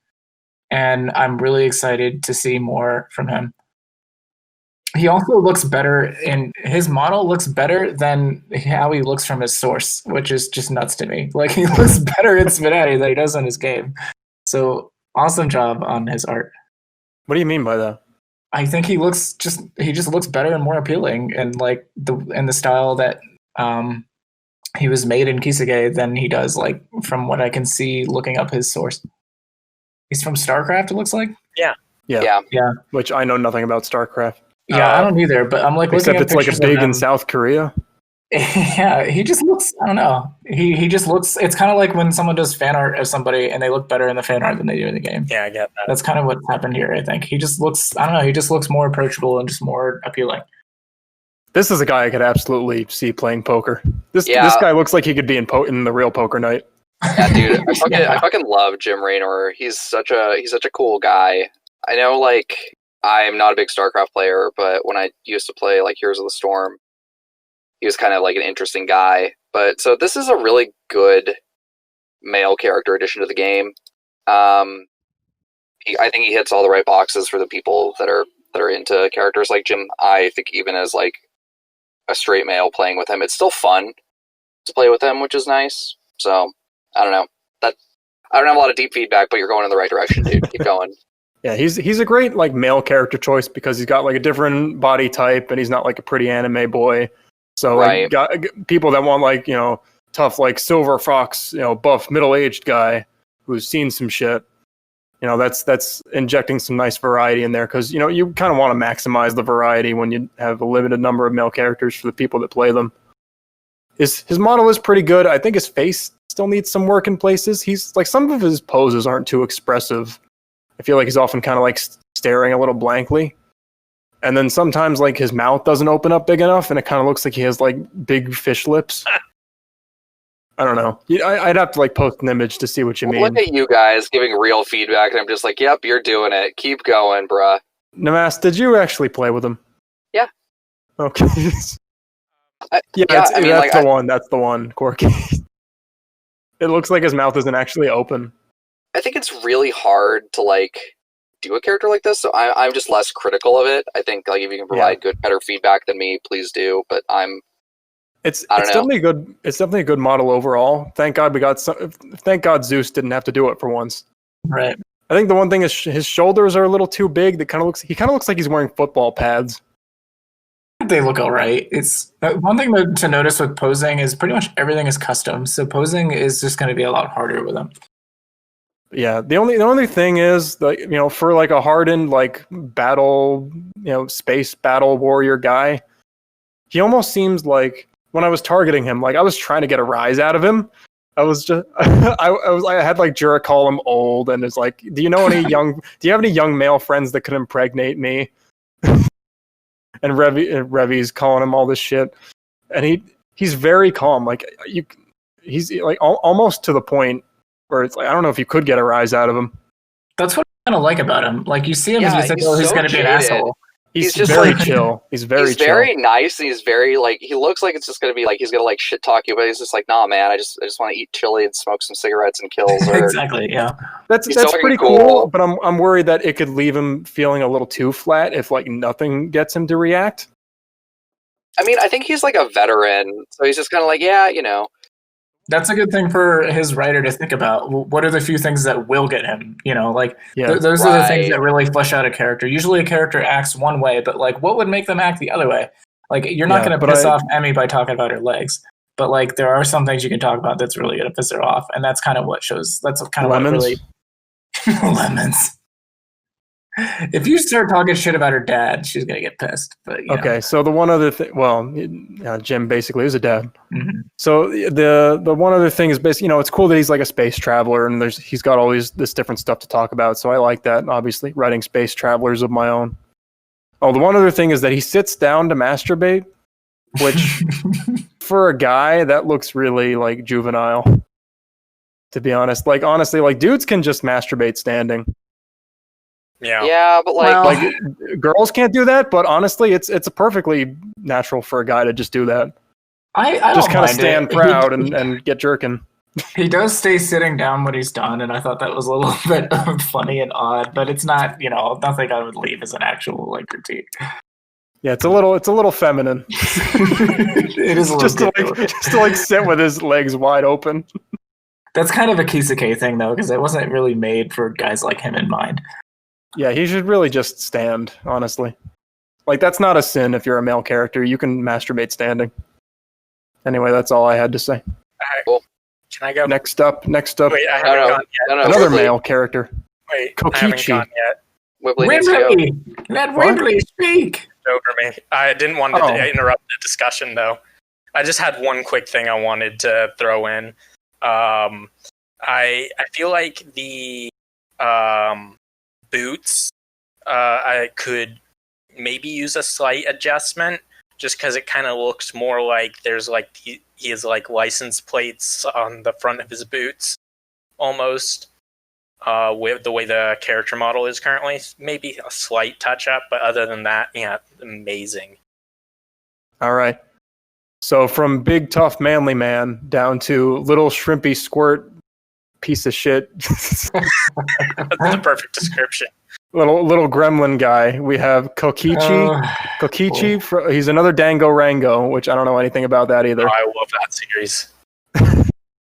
and I'm really excited to see more from him. He also looks better, and his model looks better than how he looks from his source, which is just nuts to me. Like, he looks better in SPNatI than he does in his game. So awesome job on his art. What do you mean by that? I think he just looks better and more appealing, and like the style that he was made in Kisage than he does like from what I can see looking up his source. He's from StarCraft, it looks like. Yeah. Which I know nothing about StarCraft. Yeah, I don't either. But I'm like, except it's like a big in South Korea. Yeah, he just looks. I don't know. He just looks. It's kind of like when someone does fan art of somebody and they look better in the fan art than they do in the game. Yeah, I get that. That's kind of what's happened here. I think he just looks. I don't know. He just looks more approachable and just more appealing. This is a guy I could absolutely see playing poker. This guy looks like he could be in the real poker night. Yeah, dude, I fucking love Jim Raynor. He's such a cool guy. I know, like, I'm not a big StarCraft player, but when I used to play like Heroes of the Storm, he was kind of like an interesting guy. But so this is a really good male character addition to the game. I think he hits all the right boxes for the people that are into characters like Jim. I think even as like a straight male playing with him, it's still fun to play with him, which is nice. So I don't know. I don't have a lot of deep feedback, but you're going in the right direction, dude. Keep going. Yeah, he's a great like male character choice because he's got like a different body type and he's not like a pretty anime boy. So like got people that want like, you know, tough like Silver Fox, you know, buff middle-aged guy who's seen some shit. You know, that's injecting some nice variety in there because, you know, you kind of want to maximize the variety when you have a limited number of male characters for the people that play them. His model is pretty good. I think his face still needs some work in places. He's like, some of his poses aren't too expressive. I feel like he's often kind of like staring a little blankly. And then sometimes like his mouth doesn't open up big enough and it kind of looks like he has like big fish lips. I don't know. I'd have to like post an image to see what you mean. Look at you guys giving real feedback and I'm just like, yep, you're doing it. Keep going, bruh. nmasp, did you actually play with him? Yeah. Okay. That's the one, Corky. It looks like his mouth isn't actually open. I think it's really hard to like do a character like this, so I'm just less critical of it. I think like if you can provide better feedback than me, please do. But it's definitely good. It's definitely a good model overall. Thank God Thank God Zeus didn't have to do it for once. Right. I think the one thing is his shoulders are a little too big. He kind of looks like he's wearing football pads. They look all right. It's one thing to notice with posing is pretty much everything is custom. So posing is just going to be a lot harder with them. Yeah, the only thing is that, you know, for like a hardened like battle, you know, space battle warrior guy, he almost seems like when I was targeting him, like I was trying to get a rise out of him. I was just I had like Jura call him old and it's like, do you have any young male friends that could impregnate me? And Revi's calling him all this shit, and he's very calm. Like he's like almost to the point where it's like I don't know if you could get a rise out of him. That's what I kind of like about him. Like you see him, and you think, oh, he's going to be an asshole. He's just very like chill. He's very chill. very nice. And he's very like he looks like it's just gonna be like he's gonna like shit talk you, but he's just like, nah, man. I just want to eat chili and smoke some cigarettes and kills. Or, Exactly. Yeah. That's He's pretty talking cool. cool. But I'm worried that it could leave him feeling a little too flat if like nothing gets him to react. I mean, I think he's like a veteran, so he's just kind of like, yeah, you know. That's a good thing for his writer to think about. What are the few things that will get him? You know, like those are the things that really flesh out a character. Usually, a character acts one way, but like, what would make them act the other way? Like, you're not going to piss off Emmy by talking about her legs, but like, there are some things you can talk about that's really going to piss her off, and that's kind of what shows. That's kind of lemons. what really lemons. If you start talking shit about her dad, she's gonna get pissed. But okay, so the one other thing, Jim basically is a dad. Mm-hmm. So the one other thing is basically, it's cool that he's like a space traveler and he's got all this different stuff to talk about. So I like that. Obviously, writing space travelers of my own. Oh, the one other thing is that he sits down to masturbate, which for a guy that looks really like juvenile. To be honest, honestly, dudes can just masturbate standing. Yeah, but like girls can't do that. But honestly, it's a perfectly natural for a guy to just do that. I just kind of stand proud and get jerking. He does stay sitting down when he's done, and I thought that was a little bit funny and odd. But it's not, nothing I would leave as an actual critique. Yeah, it's a little feminine. It is a little just to sit with his legs wide open. That's kind of a Kisake thing, though, because it wasn't really made for guys like him in mind. Yeah, he should really just stand, honestly. That's not a sin if you're a male character. You can masturbate standing. Anyway, that's all I had to say. All right, cool. Can I go? Next up. Wait, I haven't gone yet. No, another male character. Wait, Kokichi. I haven't gone yet. Wibbly, let Wibbly speak. Over me. I didn't want to interrupt the discussion, though. I just had one quick thing I wanted to throw in. I feel like the boots, I could maybe use a slight adjustment, just because it kind of looks more like there's he has license plates on the front of his boots, almost. With the way the character model is currently, maybe a slight touch up, but other than that, yeah, amazing. All right. So from big tough manly man down to little shrimpy squirt piece of shit. That's the perfect description. Little gremlin guy. We have Kokichi. Kokichi. Cool. He's another Dango Rango, which I don't know anything about that either. Oh, I love that series.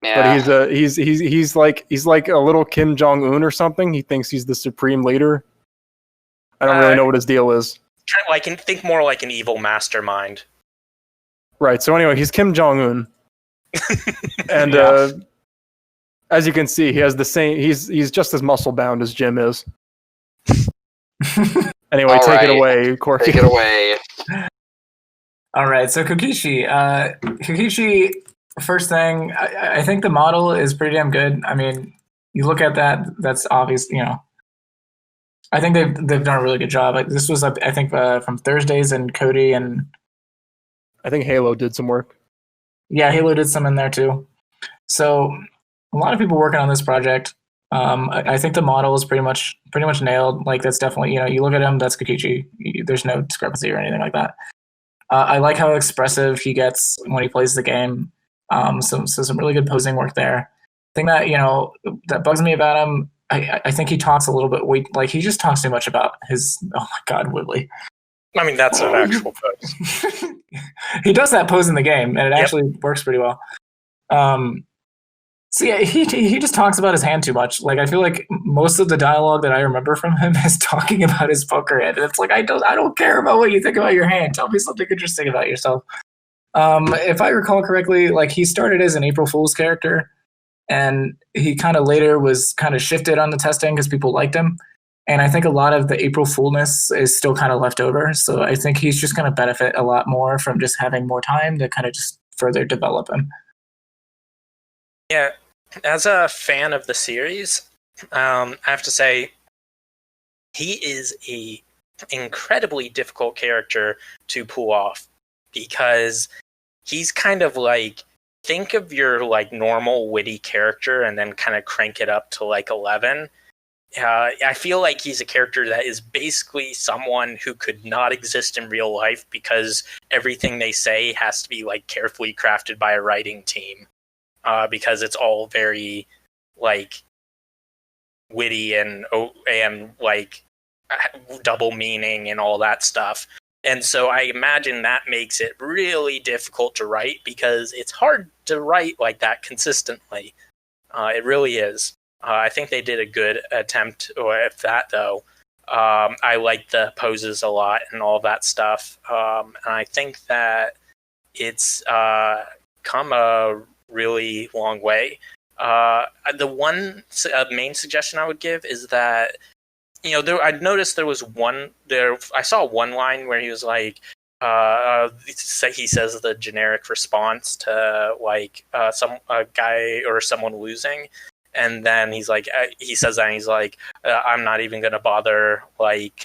Yeah. But he's like a little Kim Jong-un or something. He thinks he's the supreme leader. I don't really know what his deal is. Think more like an evil mastermind. Right. So anyway, he's Kim Jong-un, and as you can see, he has the same. He's just as muscle bound as Jim is. Anyway, take it away, Corky. Take it away. All right. So Kokichi. Kokichi. First thing, I think the model is pretty damn good. I mean, you look at that, that's obvious, I think they've done a really good job. This was, I think, from Thursdays and Cody, and I think Halo did some work. Yeah, Halo did some in there too. So a lot of people working on this project. I think the model is pretty much nailed. That's definitely, you look at him, that's Kokichi. There's no discrepancy or anything like that. I like how expressive he gets when he plays the game. So some really good posing work there. Thing that that bugs me about him, I think he talks a little bit he just talks too much about his. Oh my God, Wibbly. I mean, that's an actual pose. He does that pose in the game, and it actually works pretty well. So yeah, he just talks about his hand too much. I feel like most of the dialogue that I remember from him is talking about his poker hand, and it's I don't care about what you think about your hand. Tell me something interesting about yourself. If I recall correctly, he started as an April Fool's character, and he kind of later was kind of shifted on the testing because people liked him. And I think a lot of the April Foolness is still kind of left over. So I think he's just going to benefit a lot more from just having more time to kind of just further develop him. Yeah, as a fan of the series, I have to say he is a incredibly difficult character to pull off, because he's kind of think of your normal witty character and then kind of crank it up to 11, I feel like he's a character that is basically someone who could not exist in real life because everything they say has to be like carefully crafted by a writing team, because it's all very like witty and like double meaning and all that stuff. And so I imagine that makes it really difficult to write because it's hard to write like that consistently. It really is. I think they did a good attempt at that, though. I like the poses a lot and all that stuff. And I think that it's come a really long way. The one main suggestion I would give is that, I noticed there was I saw one line where he was like, he says the generic response to like a guy or someone losing. And then he's like, he says that and he's like, I'm not even going to bother like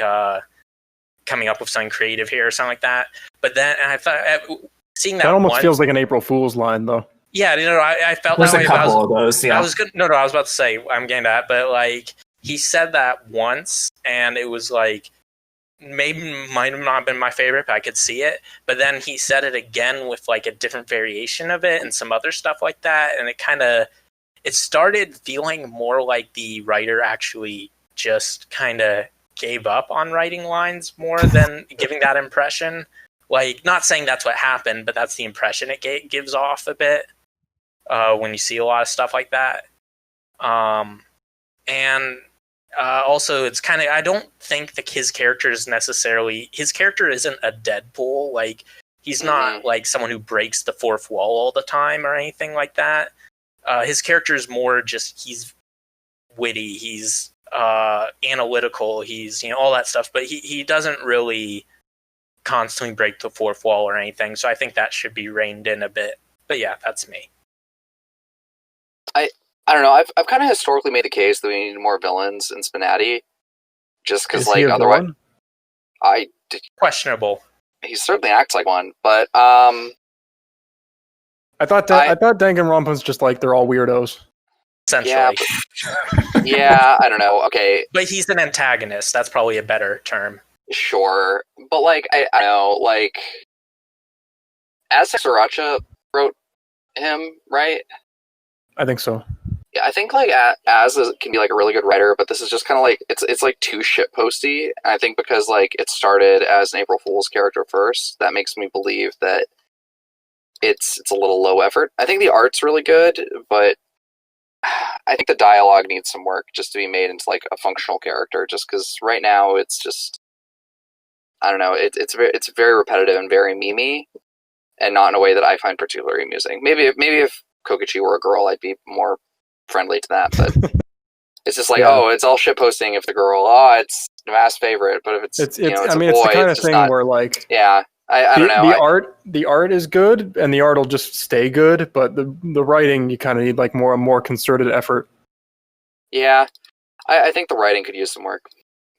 coming up with something creative here or something like that. But then I thought, seeing that almost feels like an April Fool's line, though. Yeah, I felt there's that way. A couple of those. Yeah, I was good. No, I was about to say I'm getting that, but like he said that once, and it was like maybe might have not been my favorite, but I could see it. But then he said it again with like a different variation of it and some other stuff like that, and it started feeling more like the writer actually just kind of gave up on writing lines more than giving that impression. Like, not saying that's what happened, but that's the impression it gives off a bit when you see a lot of stuff like that. And also, it's kind of, I don't think his character isn't a Deadpool. Like, he's not like someone who breaks the fourth wall all the time or anything like that. His character is more just, he's witty, he's analytical, he's all that stuff, but he doesn't really constantly break the fourth wall or anything, so I think that should be reined in a bit. But yeah, that's me. I don't know, I've kind of historically made the case that we need more villains in SPNatI, just because like otherwise questionable. He certainly acts like one, but I thought Danganronpa's just like they're all weirdos. Essentially. Yeah, I don't know. Okay. But he's an antagonist. That's probably a better term. Sure. But like I don't know, like as Sriracha wrote him, right? I think so. Yeah, I think like Az can be like a really good writer, but this is just kind of like it's like too shitposty. And I think because like it started as an April Fool's character first, that makes me believe that it's a little low effort. I think the art's really good, but I think the dialogue needs some work just to be made into like a functional character. Just because right now it's just, I don't know, it's very repetitive and very memey, and not in a way that I find particularly amusing. Maybe if Kokichi were a girl, I'd be more friendly to that. But it's just like, it's all shit posting if the girl. Oh, it's nmasp favorite, but if it's it's a boy, it's the kind of thing not, where like I don't know. The art is good, and the art will just stay good. But the writing, you kind of need like more concerted effort. Yeah, I think the writing could use some work.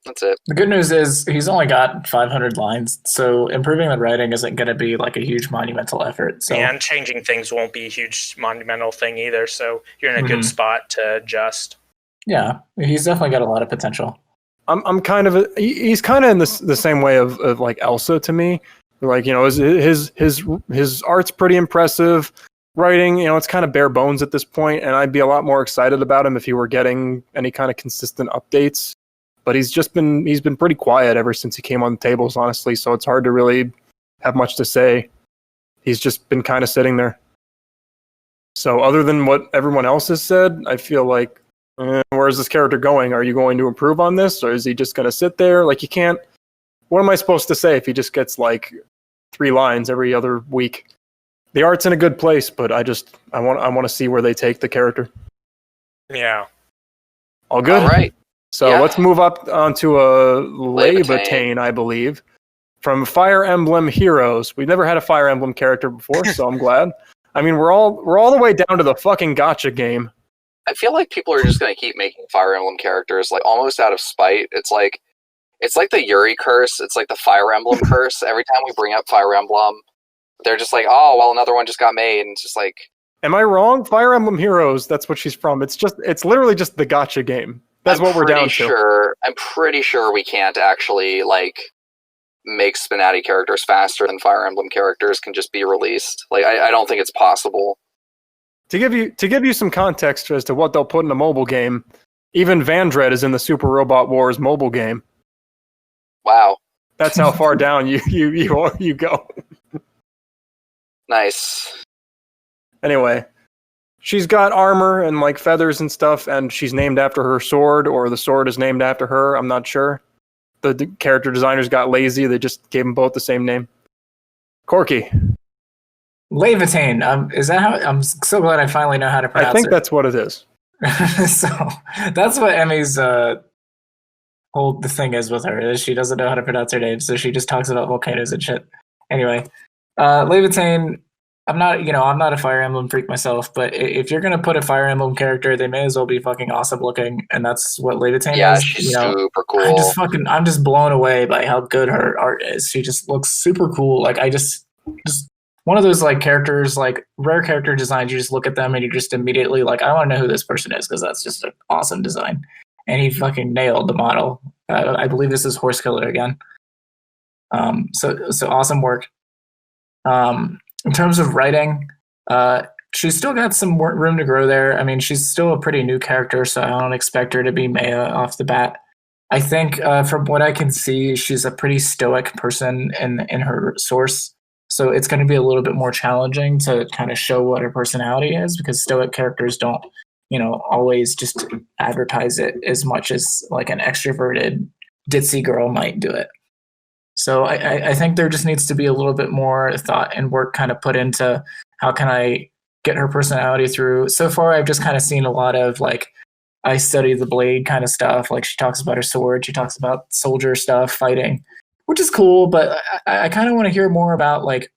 That's it. The good news is he's only got 500 lines, so improving the writing isn't going to be like a huge monumental effort. So. And changing things won't be a huge monumental thing either. So you're in a good spot to adjust. Yeah, he's definitely got a lot of potential. I'm kind of he's kind of in the same way of like Elsa to me. Like, his art's pretty impressive. Writing, it's kind of bare bones at this point, and I'd be a lot more excited about him if he were getting any kind of consistent updates. But he's been pretty quiet ever since he came on the tables, honestly. So it's hard to really have much to say. He's just been kind of sitting there. So other than what everyone else has said, I feel like, where's this character going? Are you going to improve on this, or is he just going to sit there? Like, you can't. What am I supposed to say if he just gets like 3 lines every other week? The art's in a good place, but I want to see where they take the character. Yeah. All good. All right. So let's move up onto a Laevatein, I believe, from Fire Emblem Heroes. We've never had a Fire Emblem character before, so I'm glad. I mean, we're all the way down to the fucking gacha game. I feel like people are just going to keep making Fire Emblem characters like almost out of spite. It's like the Yuri curse. It's like the Fire Emblem curse. Every time we bring up Fire Emblem, they're just like, oh, well, another one just got made. And it's just like... Am I wrong? Fire Emblem Heroes, that's what she's from. It's literally just the gacha game. That's what we're down to. I'm pretty sure we can't actually make SPNatI characters faster than Fire Emblem characters can just be released. Like I don't think it's possible. To give you some context as to what they'll put in a mobile game, even Vandred is in the Super Robot Wars mobile game. Wow. That's how far down you go. Nice. Anyway, she's got armor and like feathers and stuff, and she's named after her sword, or the sword is named after her. I'm not sure. The character designers got lazy. They just gave them both the same name. Corky. Laevatein. Is that how? I'm so glad I finally know how to pronounce it. I think that's what it is. So that's what Emmy's whole the thing is with her, is she doesn't know how to pronounce her name, so she just talks about volcanoes and shit. Anyway, Laevatein. I'm not a Fire Emblem freak myself, but if you're gonna put a Fire Emblem character, they may as well be fucking awesome looking, and that's what Laevatein is. Yeah, she's super cool. I'm just blown away by how good her art is. She just looks super cool. Like I just one of those like characters, like rare character designs. You just look at them and you just immediately like, I want to know who this person is because that's just an awesome design. And he fucking nailed the model. I believe this is Horse Killer again. So awesome work. In terms of writing, she's still got some room to grow there. I mean, she's still a pretty new character, so I don't expect her to be Maya off the bat. I think from what I can see, she's a pretty stoic person in her source. So it's going to be a little bit more challenging to kind of show what her personality is, because stoic characters don't, always just advertise it as much as like an extroverted ditzy girl might do it. So I think there just needs to be a little bit more thought and work kind of put into how can I get her personality through. So far, I've just kind of seen a lot of like, I study the blade kind of stuff. Like she talks about her sword, she talks about soldier stuff, fighting, which is cool. But I kind of want to hear more about like,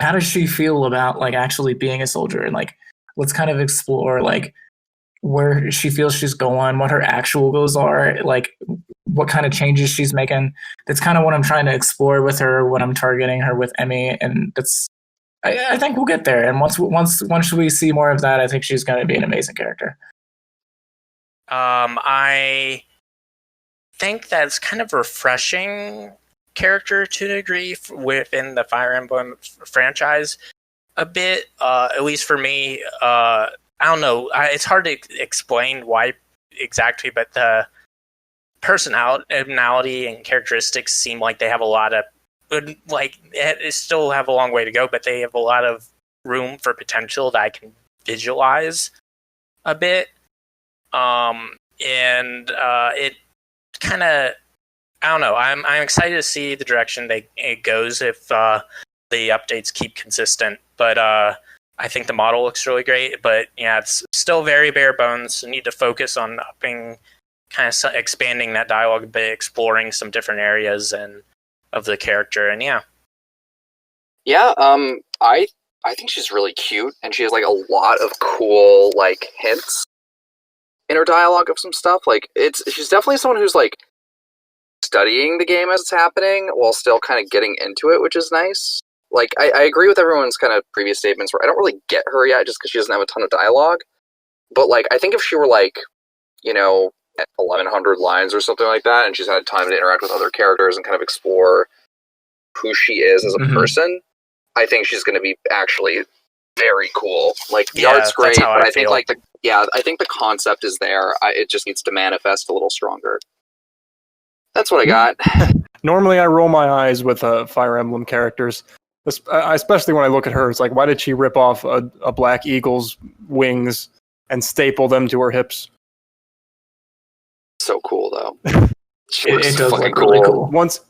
how does she feel about like actually being a soldier? And like, let's kind of explore like where she feels she's going, what her actual goals are, like what kind of changes she's making. That's kind of what I'm trying to explore with her, what I'm targeting her with Emmy. And I think we'll get there. And once we see more of that, I think she's going to be an amazing character. I think that's kind of refreshing character to a degree within the Fire Emblem franchise a bit, at least for me. I don't know, it's hard to explain why exactly, but the personality and characteristics seem like they have a lot of, like, it still have a long way to go, but they have a lot of room for potential that I can visualize a bit. It kind of, I don't know. I'm excited to see the direction it goes if the updates keep consistent. But I think the model looks really great. But yeah, it's still very bare bones. I need to focus on upping, kind of expanding that dialogue a bit, exploring some different areas of the character. And yeah. I think she's really cute, and she has like a lot of cool like hints in her dialogue of some stuff. Like she's definitely someone who's like studying the game as it's happening while still kind of getting into it, which is nice. Like I agree with everyone's kind of previous statements where I don't really get her yet just because she doesn't have a ton of dialogue. But like I think if she were like, at 1,100 lines or something like that, and she's had time to interact with other characters and kind of explore who she is as a person, I think she's going to be actually very cool. Like the art's great, but I think I think the concept is there. It just needs to manifest a little stronger. That's what I got. Normally, I roll my eyes with Fire Emblem characters, especially when I look at her. It's like, why did she rip off a black eagle's wings and staple them to her hips? So cool, though. It does look really cool. Once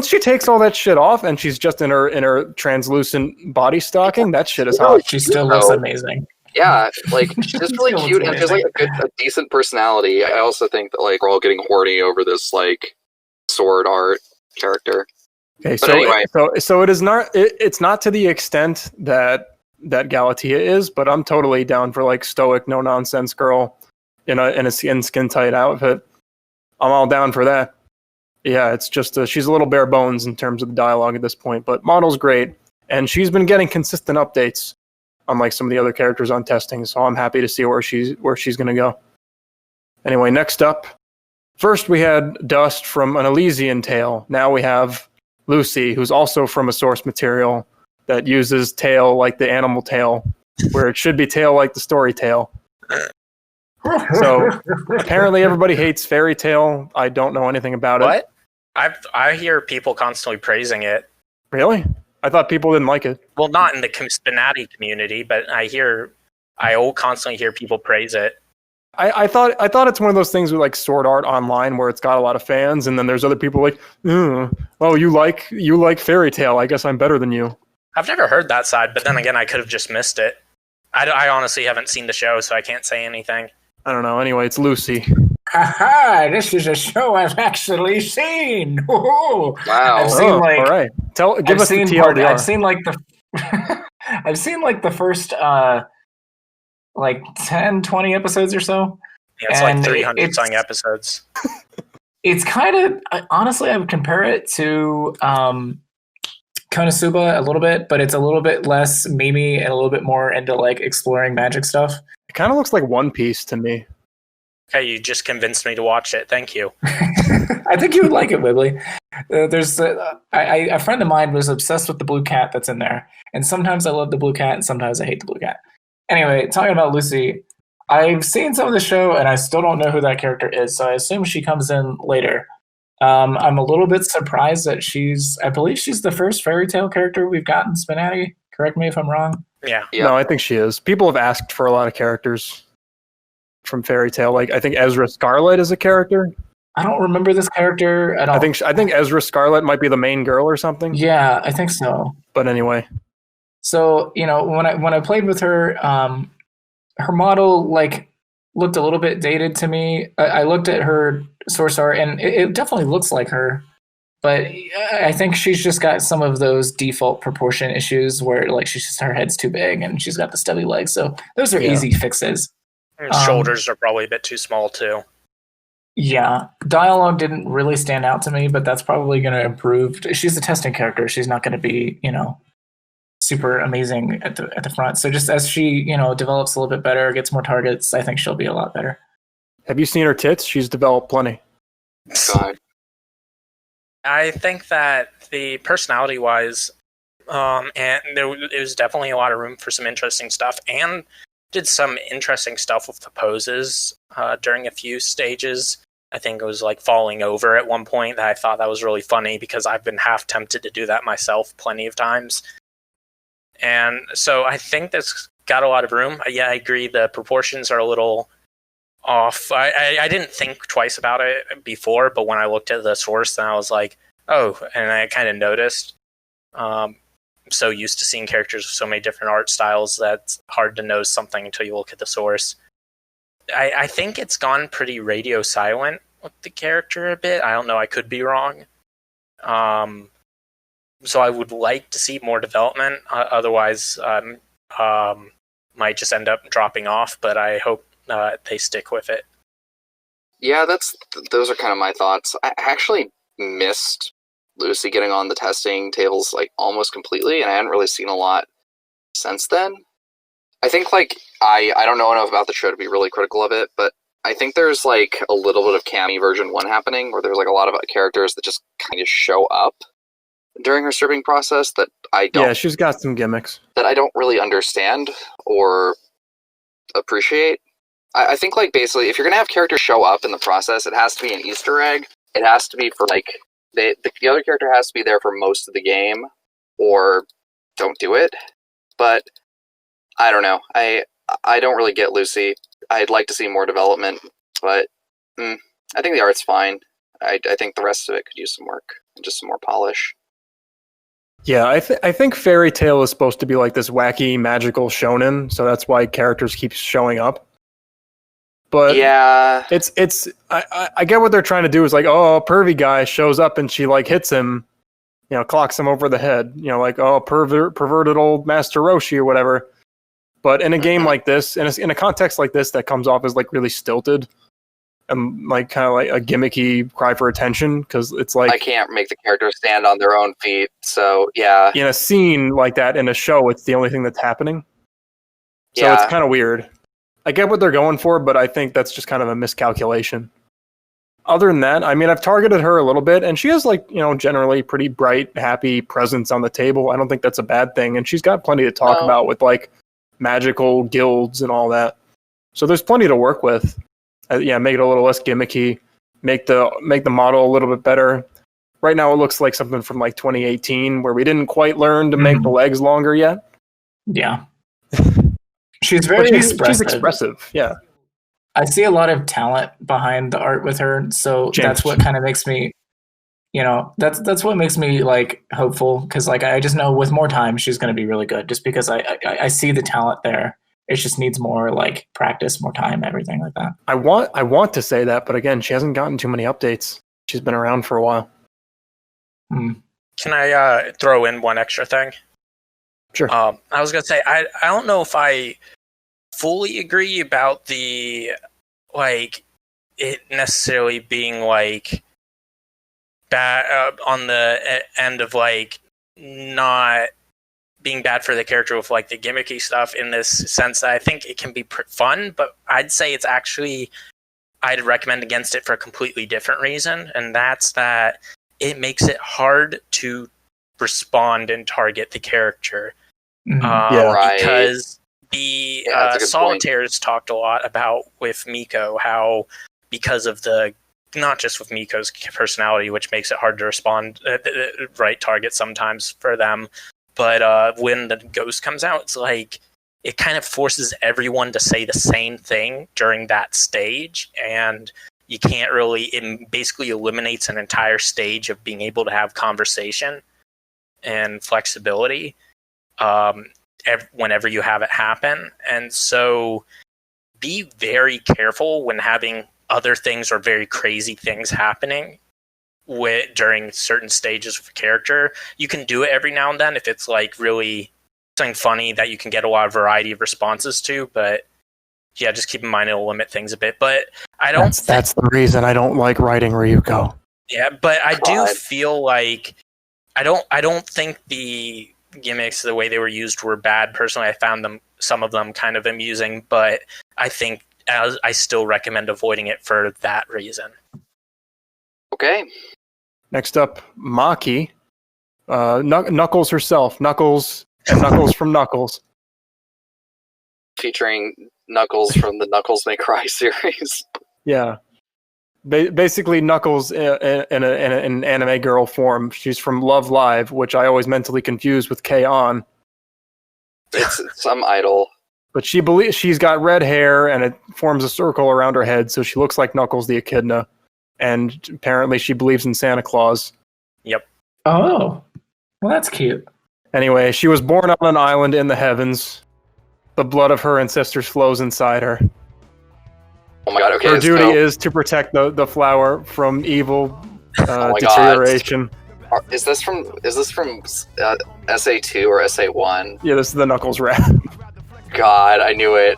she takes all that shit off and she's just in her translucent body stocking, that shit is hot. She still looks amazing. Yeah, like she's just really cute and has like a decent personality. I also think that like we're all getting horny over this like sword art character. Okay, but anyway, so it is not. It's not to the extent that Galatea is, but I'm totally down for like stoic, no nonsense girl in a skin tight outfit. I'm all down for that. Yeah, it's just she's a little bare bones in terms of the dialogue at this point, but model's great, and she's been getting consistent updates, unlike some of the other characters on testing. So I'm happy to see where she's going to go. Anyway, next up. First, we had Dust from an Elysian tale. Now we have Lucy, who's also from a source material that uses tail like the animal tail, where it should be tail like the story tail. So apparently everybody hates Fairy Tail. I don't know anything about it. What? I hear people constantly praising it. Really? I thought people didn't like it. Well, not in the SPNatI community, but I will constantly hear people praise it. I thought it's one of those things with like Sword Art Online where it's got a lot of fans, and then there's other people like, oh, you like Fairy Tail. I guess I'm better than you. I've never heard that side, but then again, I could have just missed it. I honestly haven't seen the show, so I can't say anything. I don't know. Anyway, it's Lucy. Haha, this is a show I've actually seen. Wow. I've seen all right. Give us the TLDR. I've seen like the I've seen like the first like 10, 20 episodes or so. Yeah, it's like 300 something episodes. It's kind of, honestly, I would compare it to Konosuba a little bit, but it's a little bit less memey and a little bit more into like exploring magic stuff. It kind of looks like One Piece to me. Okay, you just convinced me to watch it. Thank you. I think you would like it, Wibbly. There's a friend of mine was obsessed with the blue cat that's in there, and sometimes I love the blue cat and sometimes I hate the blue cat. Anyway, talking about Lucy, I've seen some of the show and I still don't know who that character is, so I assume she comes in later. I'm a little bit surprised that I believe she's the first Fairy Tail character we've gotten in SPNatI. Correct me if I'm wrong. Yeah. No, I think she is. People have asked for a lot of characters from Fairy Tail. Like, I think Ezra Scarlet is a character. I don't remember this character at all. I think Ezra Scarlet might be the main girl or something. Yeah, I think so. But anyway. So, when I played with her, her model like looked a little bit dated to me. I looked at her source art and it definitely looks like her, but I think she's just got some of those default proportion issues where like her head's too big and she's got the stubby legs. So those are easy fixes. And shoulders are probably a bit too small too. Yeah, dialogue didn't really stand out to me, but that's probably going to improve. She's a testing character. She's not going to be, super amazing at the front. So just as she, develops a little bit better, gets more targets, I think she'll be a lot better. Have you seen her tits? She's developed plenty. God. I think that the personality-wise, and there was definitely a lot of room for some interesting stuff, and did some interesting stuff with the poses during a few stages. I think it was like falling over at one point that I thought that was really funny because I've been half tempted to do that myself plenty of times. And so I think that's got a lot of room. Yeah, I agree. The proportions are a little off. I didn't think twice about it before, but when I looked at the source, then I was like, oh, and I kind of noticed. I'm so used to seeing characters with so many different art styles that it's hard to know something until you look at the source. I think it's gone pretty radio silent with the character a bit. I don't know. I could be wrong. So I would like to see more development. Otherwise, might just end up dropping off. But I hope they stick with it. Yeah, those are kind of my thoughts. I actually missed Lucy getting on the testing tables like almost completely, and I hadn't really seen a lot since then. I think like I don't know enough about the show to be really critical of it, but I think there's like a little bit of Cammy version 1 happening where there's like a lot of characters that just kind of show up during her stripping process that I don't. Yeah, she's got some gimmicks that I don't really understand or appreciate. I think like basically if you're gonna have characters show up in the process, it has to be an Easter egg. It has to be for like the other character has to be there for most of the game, or don't do it. But I don't know. I don't really get Lucy. I'd like to see more development, but I think the art's fine. I think the rest of it could use some work and just some more polish. Yeah, I think Fairy Tail is supposed to be like this wacky, magical shonen, so that's why characters keep showing up. But yeah, I get what they're trying to do is like, oh, a pervy guy shows up and she like hits him, clocks him over the head, like, oh, perverted old Master Roshi or whatever. But in a game like this, in a context like this that comes off as like really stilted and like kind of like a gimmicky cry for attention, because it's like I can't make the characters stand on their own feet. So yeah, in a scene like that in a show, it's the only thing that's happening. So yeah. it's kind of weird. I get what they're going for, but I think that's just kind of a miscalculation. Other than that, I mean, I've targeted her a little bit, and she has, like, you know, generally pretty bright, happy presence on the table. I don't think that's a bad thing, and she's got plenty to talk about with, like, magical guilds and all that. So there's plenty to work with. Yeah, make it a little less gimmicky, make the model a little bit better. Right now, it looks like something from, like, 2018, where we didn't quite learn to make the legs longer yet. Yeah. She's very expressive. She's expressive, yeah. I see a lot of talent behind the art with her, so that's what kind of makes me, you know, that's what makes me, like, hopeful, because, like, I just know with more time she's going to be really good, just because I see the talent there. It just needs more, like, practice, more time, everything like that. I want to say that, but again, she hasn't gotten too many updates. She's been around for a while. Can I throw in one extra thing? Sure. I was going to say, I don't know if I fully agree about the, like, it necessarily being, like, bad on the end of, like, not being bad for the character with, like, the gimmicky stuff, in this sense that I think it can be fun, but I'd say it's actually, I'd recommend against it for a completely different reason, and that's that it makes it hard to respond and target the character. Because the Solitaires talked a lot about with Miko, how because of the, not just with Miko's personality, which makes it hard to respond, right target sometimes for them, but when the ghost comes out, it's like, it kind of forces everyone to say the same thing during that stage, and you can't really, it basically eliminates an entire stage of being able to have conversation and flexibility whenever you have it happen. And so be very careful when having other things or very crazy things happening during certain stages of a character. You can do it every now and then if it's, like, really something funny that you can get a lot of variety of responses to, but yeah, just keep in mind it'll limit things a bit. But I don't that's the reason I don't like writing Ryuko. Yeah, but I do feel like I don't think the gimmicks, the way they were used, were bad. Personally, I found some of them kind of amusing, but I think I still recommend avoiding it for that reason. Okay. Next up, Maki. Knuckles herself. Knuckles and Knuckles from Knuckles. Featuring Knuckles from the Knuckles May Cry series. Yeah. Basically, Knuckles in an anime girl form. She's from Love Live, which I always mentally confuse with K-On! It's some idol. But she's got red hair, and it forms a circle around her head, so she looks like Knuckles the Echidna. And apparently she believes in Santa Claus. Yep. Oh, well, that's cute. Anyway, she was born on an island in the heavens. The blood of her ancestors flows inside her. Oh my god, okay. Her duty is to protect the flower from evil deterioration. God. Is this from SA2 or SA1? Yeah, this is the Knuckles rap. God, I knew it.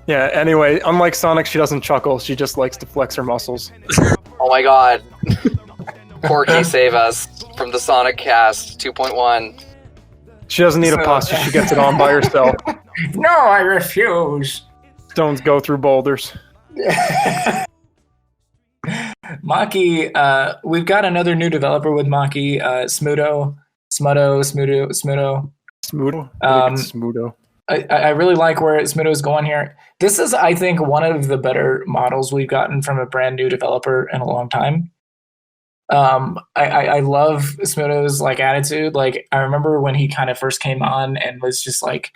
Yeah, anyway, unlike Sonic, she doesn't chuckle. She just likes to flex her muscles. Oh my god. Corky, save us from the Sonic cast 2.1. She doesn't need a posture. She gets it on by herself. No, I refuse. Stones go through boulders. Maki, we've got another new developer with Maki, Smudo. Smudo. I really like where Smudo is going here. This is, I think, one of the better models we've gotten from a brand new developer in a long time. I love Smudo's, like, attitude. Like, I remember when he kind of first came on and was just like,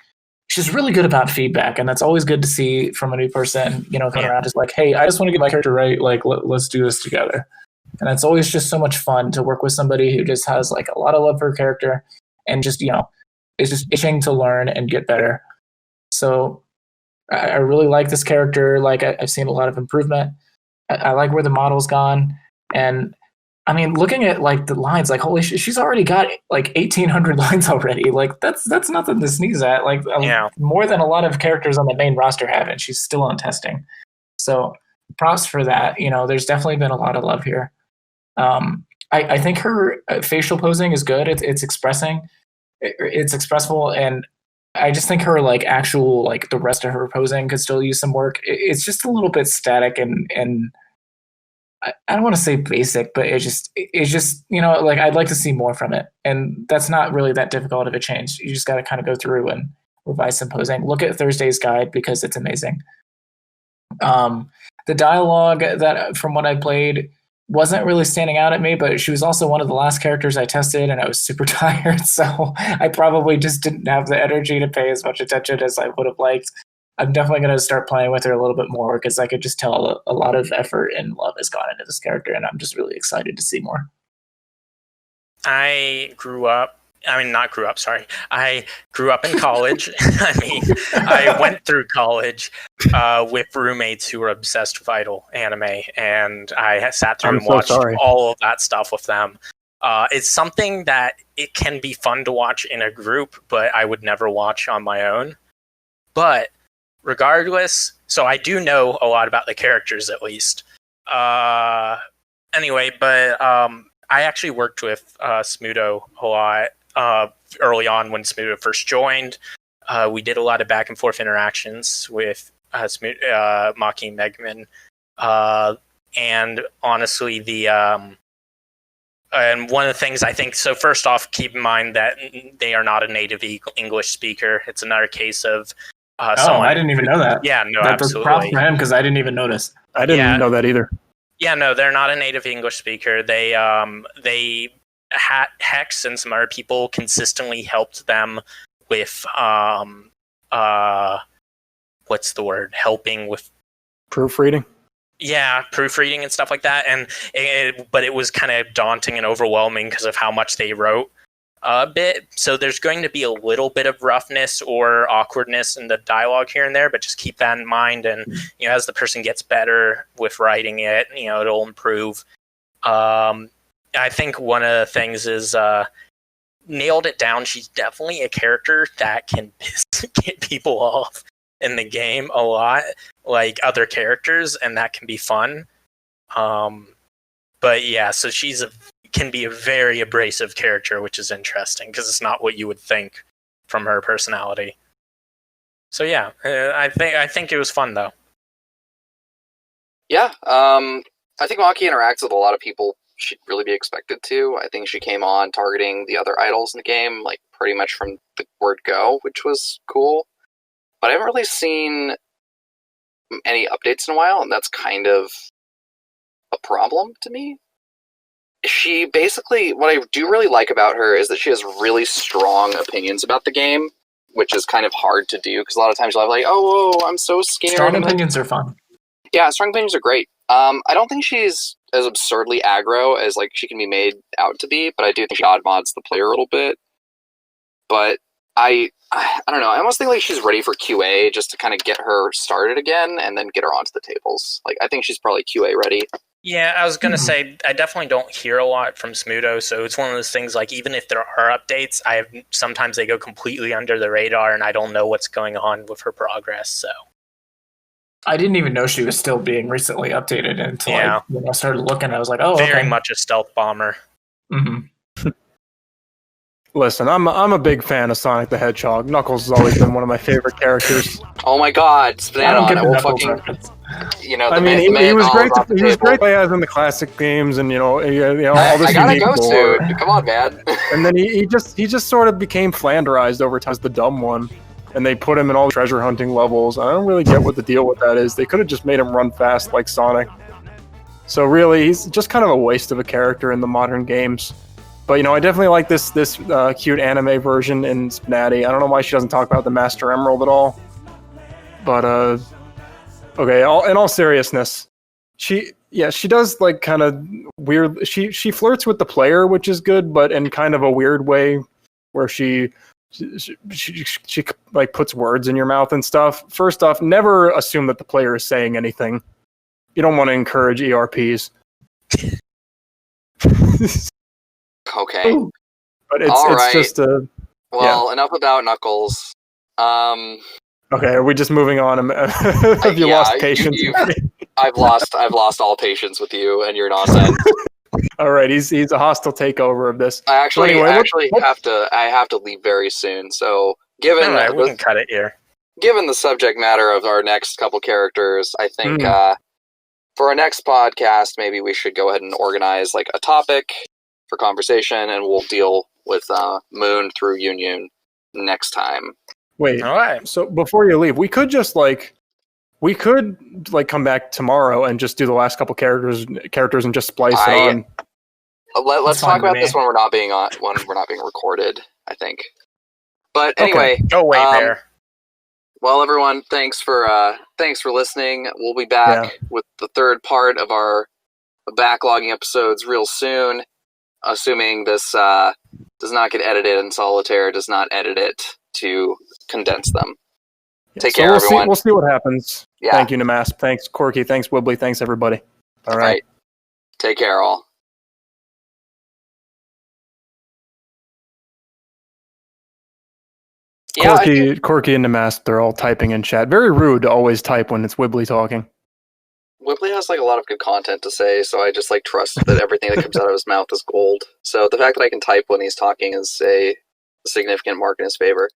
she's really good about feedback, and that's always good to see from a new person, you know, coming around just like, hey, I just want to get my character right, like, let's do this together. And it's always just so much fun to work with somebody who just has, like, a lot of love for her character and just, you know, is just itching to learn and get better. So I really like this character. Like, I've seen a lot of improvement. I like where the model's gone. And I mean, looking at, like, the lines, like, holy shit, she's already got, like, 1,800 lines already. Like, that's nothing to sneeze at. Like, more than a lot of characters on the main roster have, and she's still on testing. So props for that. You know, there's definitely been a lot of love here. I think her facial posing is good. It's expressing. It's expressive, and I just think her like actual like the rest of her posing could still use some work. It's just a little bit static and I don't want to say basic, but it's just like I'd like to see more from it, and that's not really that difficult of a change. You just got to kind of go through and revise some posing. Look at Thursday's guide because it's amazing. The dialogue that from what I played wasn't really standing out at me, but she was also one of the last characters I tested, and I was super tired, so I probably just didn't have the energy to pay as much attention as I would have liked. I'm definitely going to start playing with her a little bit more because I could just tell a lot of effort and love has gone into this character, and I'm just really excited to see more. I grew up in college. I went through college with roommates who were obsessed with Idol anime, and I sat through and watched all of that stuff with them. It's something that it can be fun to watch in a group, but I would never watch on my own. But regardless, so I do know a lot about the characters at least. Anyway, but I actually worked with Smudo a lot early on when Smudo first joined. We did a lot of back and forth interactions with Maki and Megman. And honestly, and one of the things I think, so first off, keep in mind that they are not a native English speaker. It's another case of someone. I didn't even know that. Yeah, no, that's absolutely. Props for him because I didn't even notice. I didn't know that either. Yeah, no, they're not a native English speaker. Hex and some other people consistently helped them with what's the word? Helping with proofreading. Yeah, proofreading and stuff like that. But it was kind of daunting and overwhelming because of how much they wrote a bit. So there's going to be a little bit of roughness or awkwardness in the dialogue here and there, but just keep that in mind. And as the person gets better with writing it, it'll improve. I think one of the things is nailed it down. She's definitely a character that can get people off in the game a lot, like other characters, and that can be fun. But yeah, so can be a very abrasive character, which is interesting because it's not what you would think from her personality. So yeah, I think it was fun though. Yeah, I think Maki interacts with a lot of people she'd really be expected to. I think she came on targeting the other idols in the game, like pretty much from the word go, which was cool. But I haven't really seen any updates in a while, and that's kind of a problem to me. She basically, what I do really like about her is that she has really strong opinions about the game, which is kind of hard to do, because a lot of times you'll have like, oh, I'm so scared. Strong opinions are fun. Yeah, strong opinions are great. I don't think she's as absurdly aggro as like she can be made out to be, but I do think she odd mods the player a little bit. But I don't know, I almost think like she's ready for QA just to kind of get her started again and then get her onto the tables. Like, I think she's probably QA ready. Yeah, I was going to say, I definitely don't hear a lot from Smudo, so it's one of those things, like, even if there are updates, sometimes they go completely under the radar, and I don't know what's going on with her progress, so. I didn't even know she was still being recently updated until I started looking. I was like, oh, very much a stealth bomber. Mm-hmm. Listen, I'm a big fan of Sonic the Hedgehog. Knuckles has always been one of my favorite characters. Oh my god, spnanon! I will fucking, he was great. He was great to play as in the classic games, and all this. I gotta go soon. Come on, man. And then he just sort of became Flanderized over time as the dumb one, and they put him in all the treasure hunting levels. I don't really get what the deal with that is. They could have just made him run fast like Sonic. So really, he's just kind of a waste of a character in the modern games. But I definitely like this cute anime version in SPNatI. I don't know why she doesn't talk about the Master Emerald at all. But okay, in all seriousness, she does like kind of weird. She flirts with the player, which is good, but in kind of a weird way, where she like puts words in your mouth and stuff. First off, never assume that the player is saying anything. You don't want to encourage ERPs. Okay. But it's just a... Well, enough about Knuckles. Okay, are we just moving on? Have you lost patience? I've lost all patience with you and your nonsense. All right, he's a hostile takeover of this. I have to leave very soon, so given Alright, we can cut it here. given the subject matter of our next couple characters, I think for our next podcast, maybe we should go ahead and organize like a topic for conversation, and we'll deal with Moon through Union next time. Wait, All right. so before you leave, we could come back tomorrow and just do the last couple characters and just splice it on. Let's talk about this when we're not being recorded, I think. But anyway, Go away there. Well, everyone, thanks for listening. We'll be back with the third part of our backlogging episodes real soon, assuming this does not get edited and Solitaire does not edit it to condense them. Take care, everyone. We'll see what happens. Yeah. Thank you, nmasp. Thanks, Corky. Thanks, Wibbly. Thanks, everybody. All right. Take care, all. Corky and nmasp, they're all typing in chat. Very rude to always type when it's Wibbly talking. Wibbly has like a lot of good content to say, so I just like trust that everything that comes out of his mouth is gold. So the fact that I can type when he's talking is a significant mark in his favor.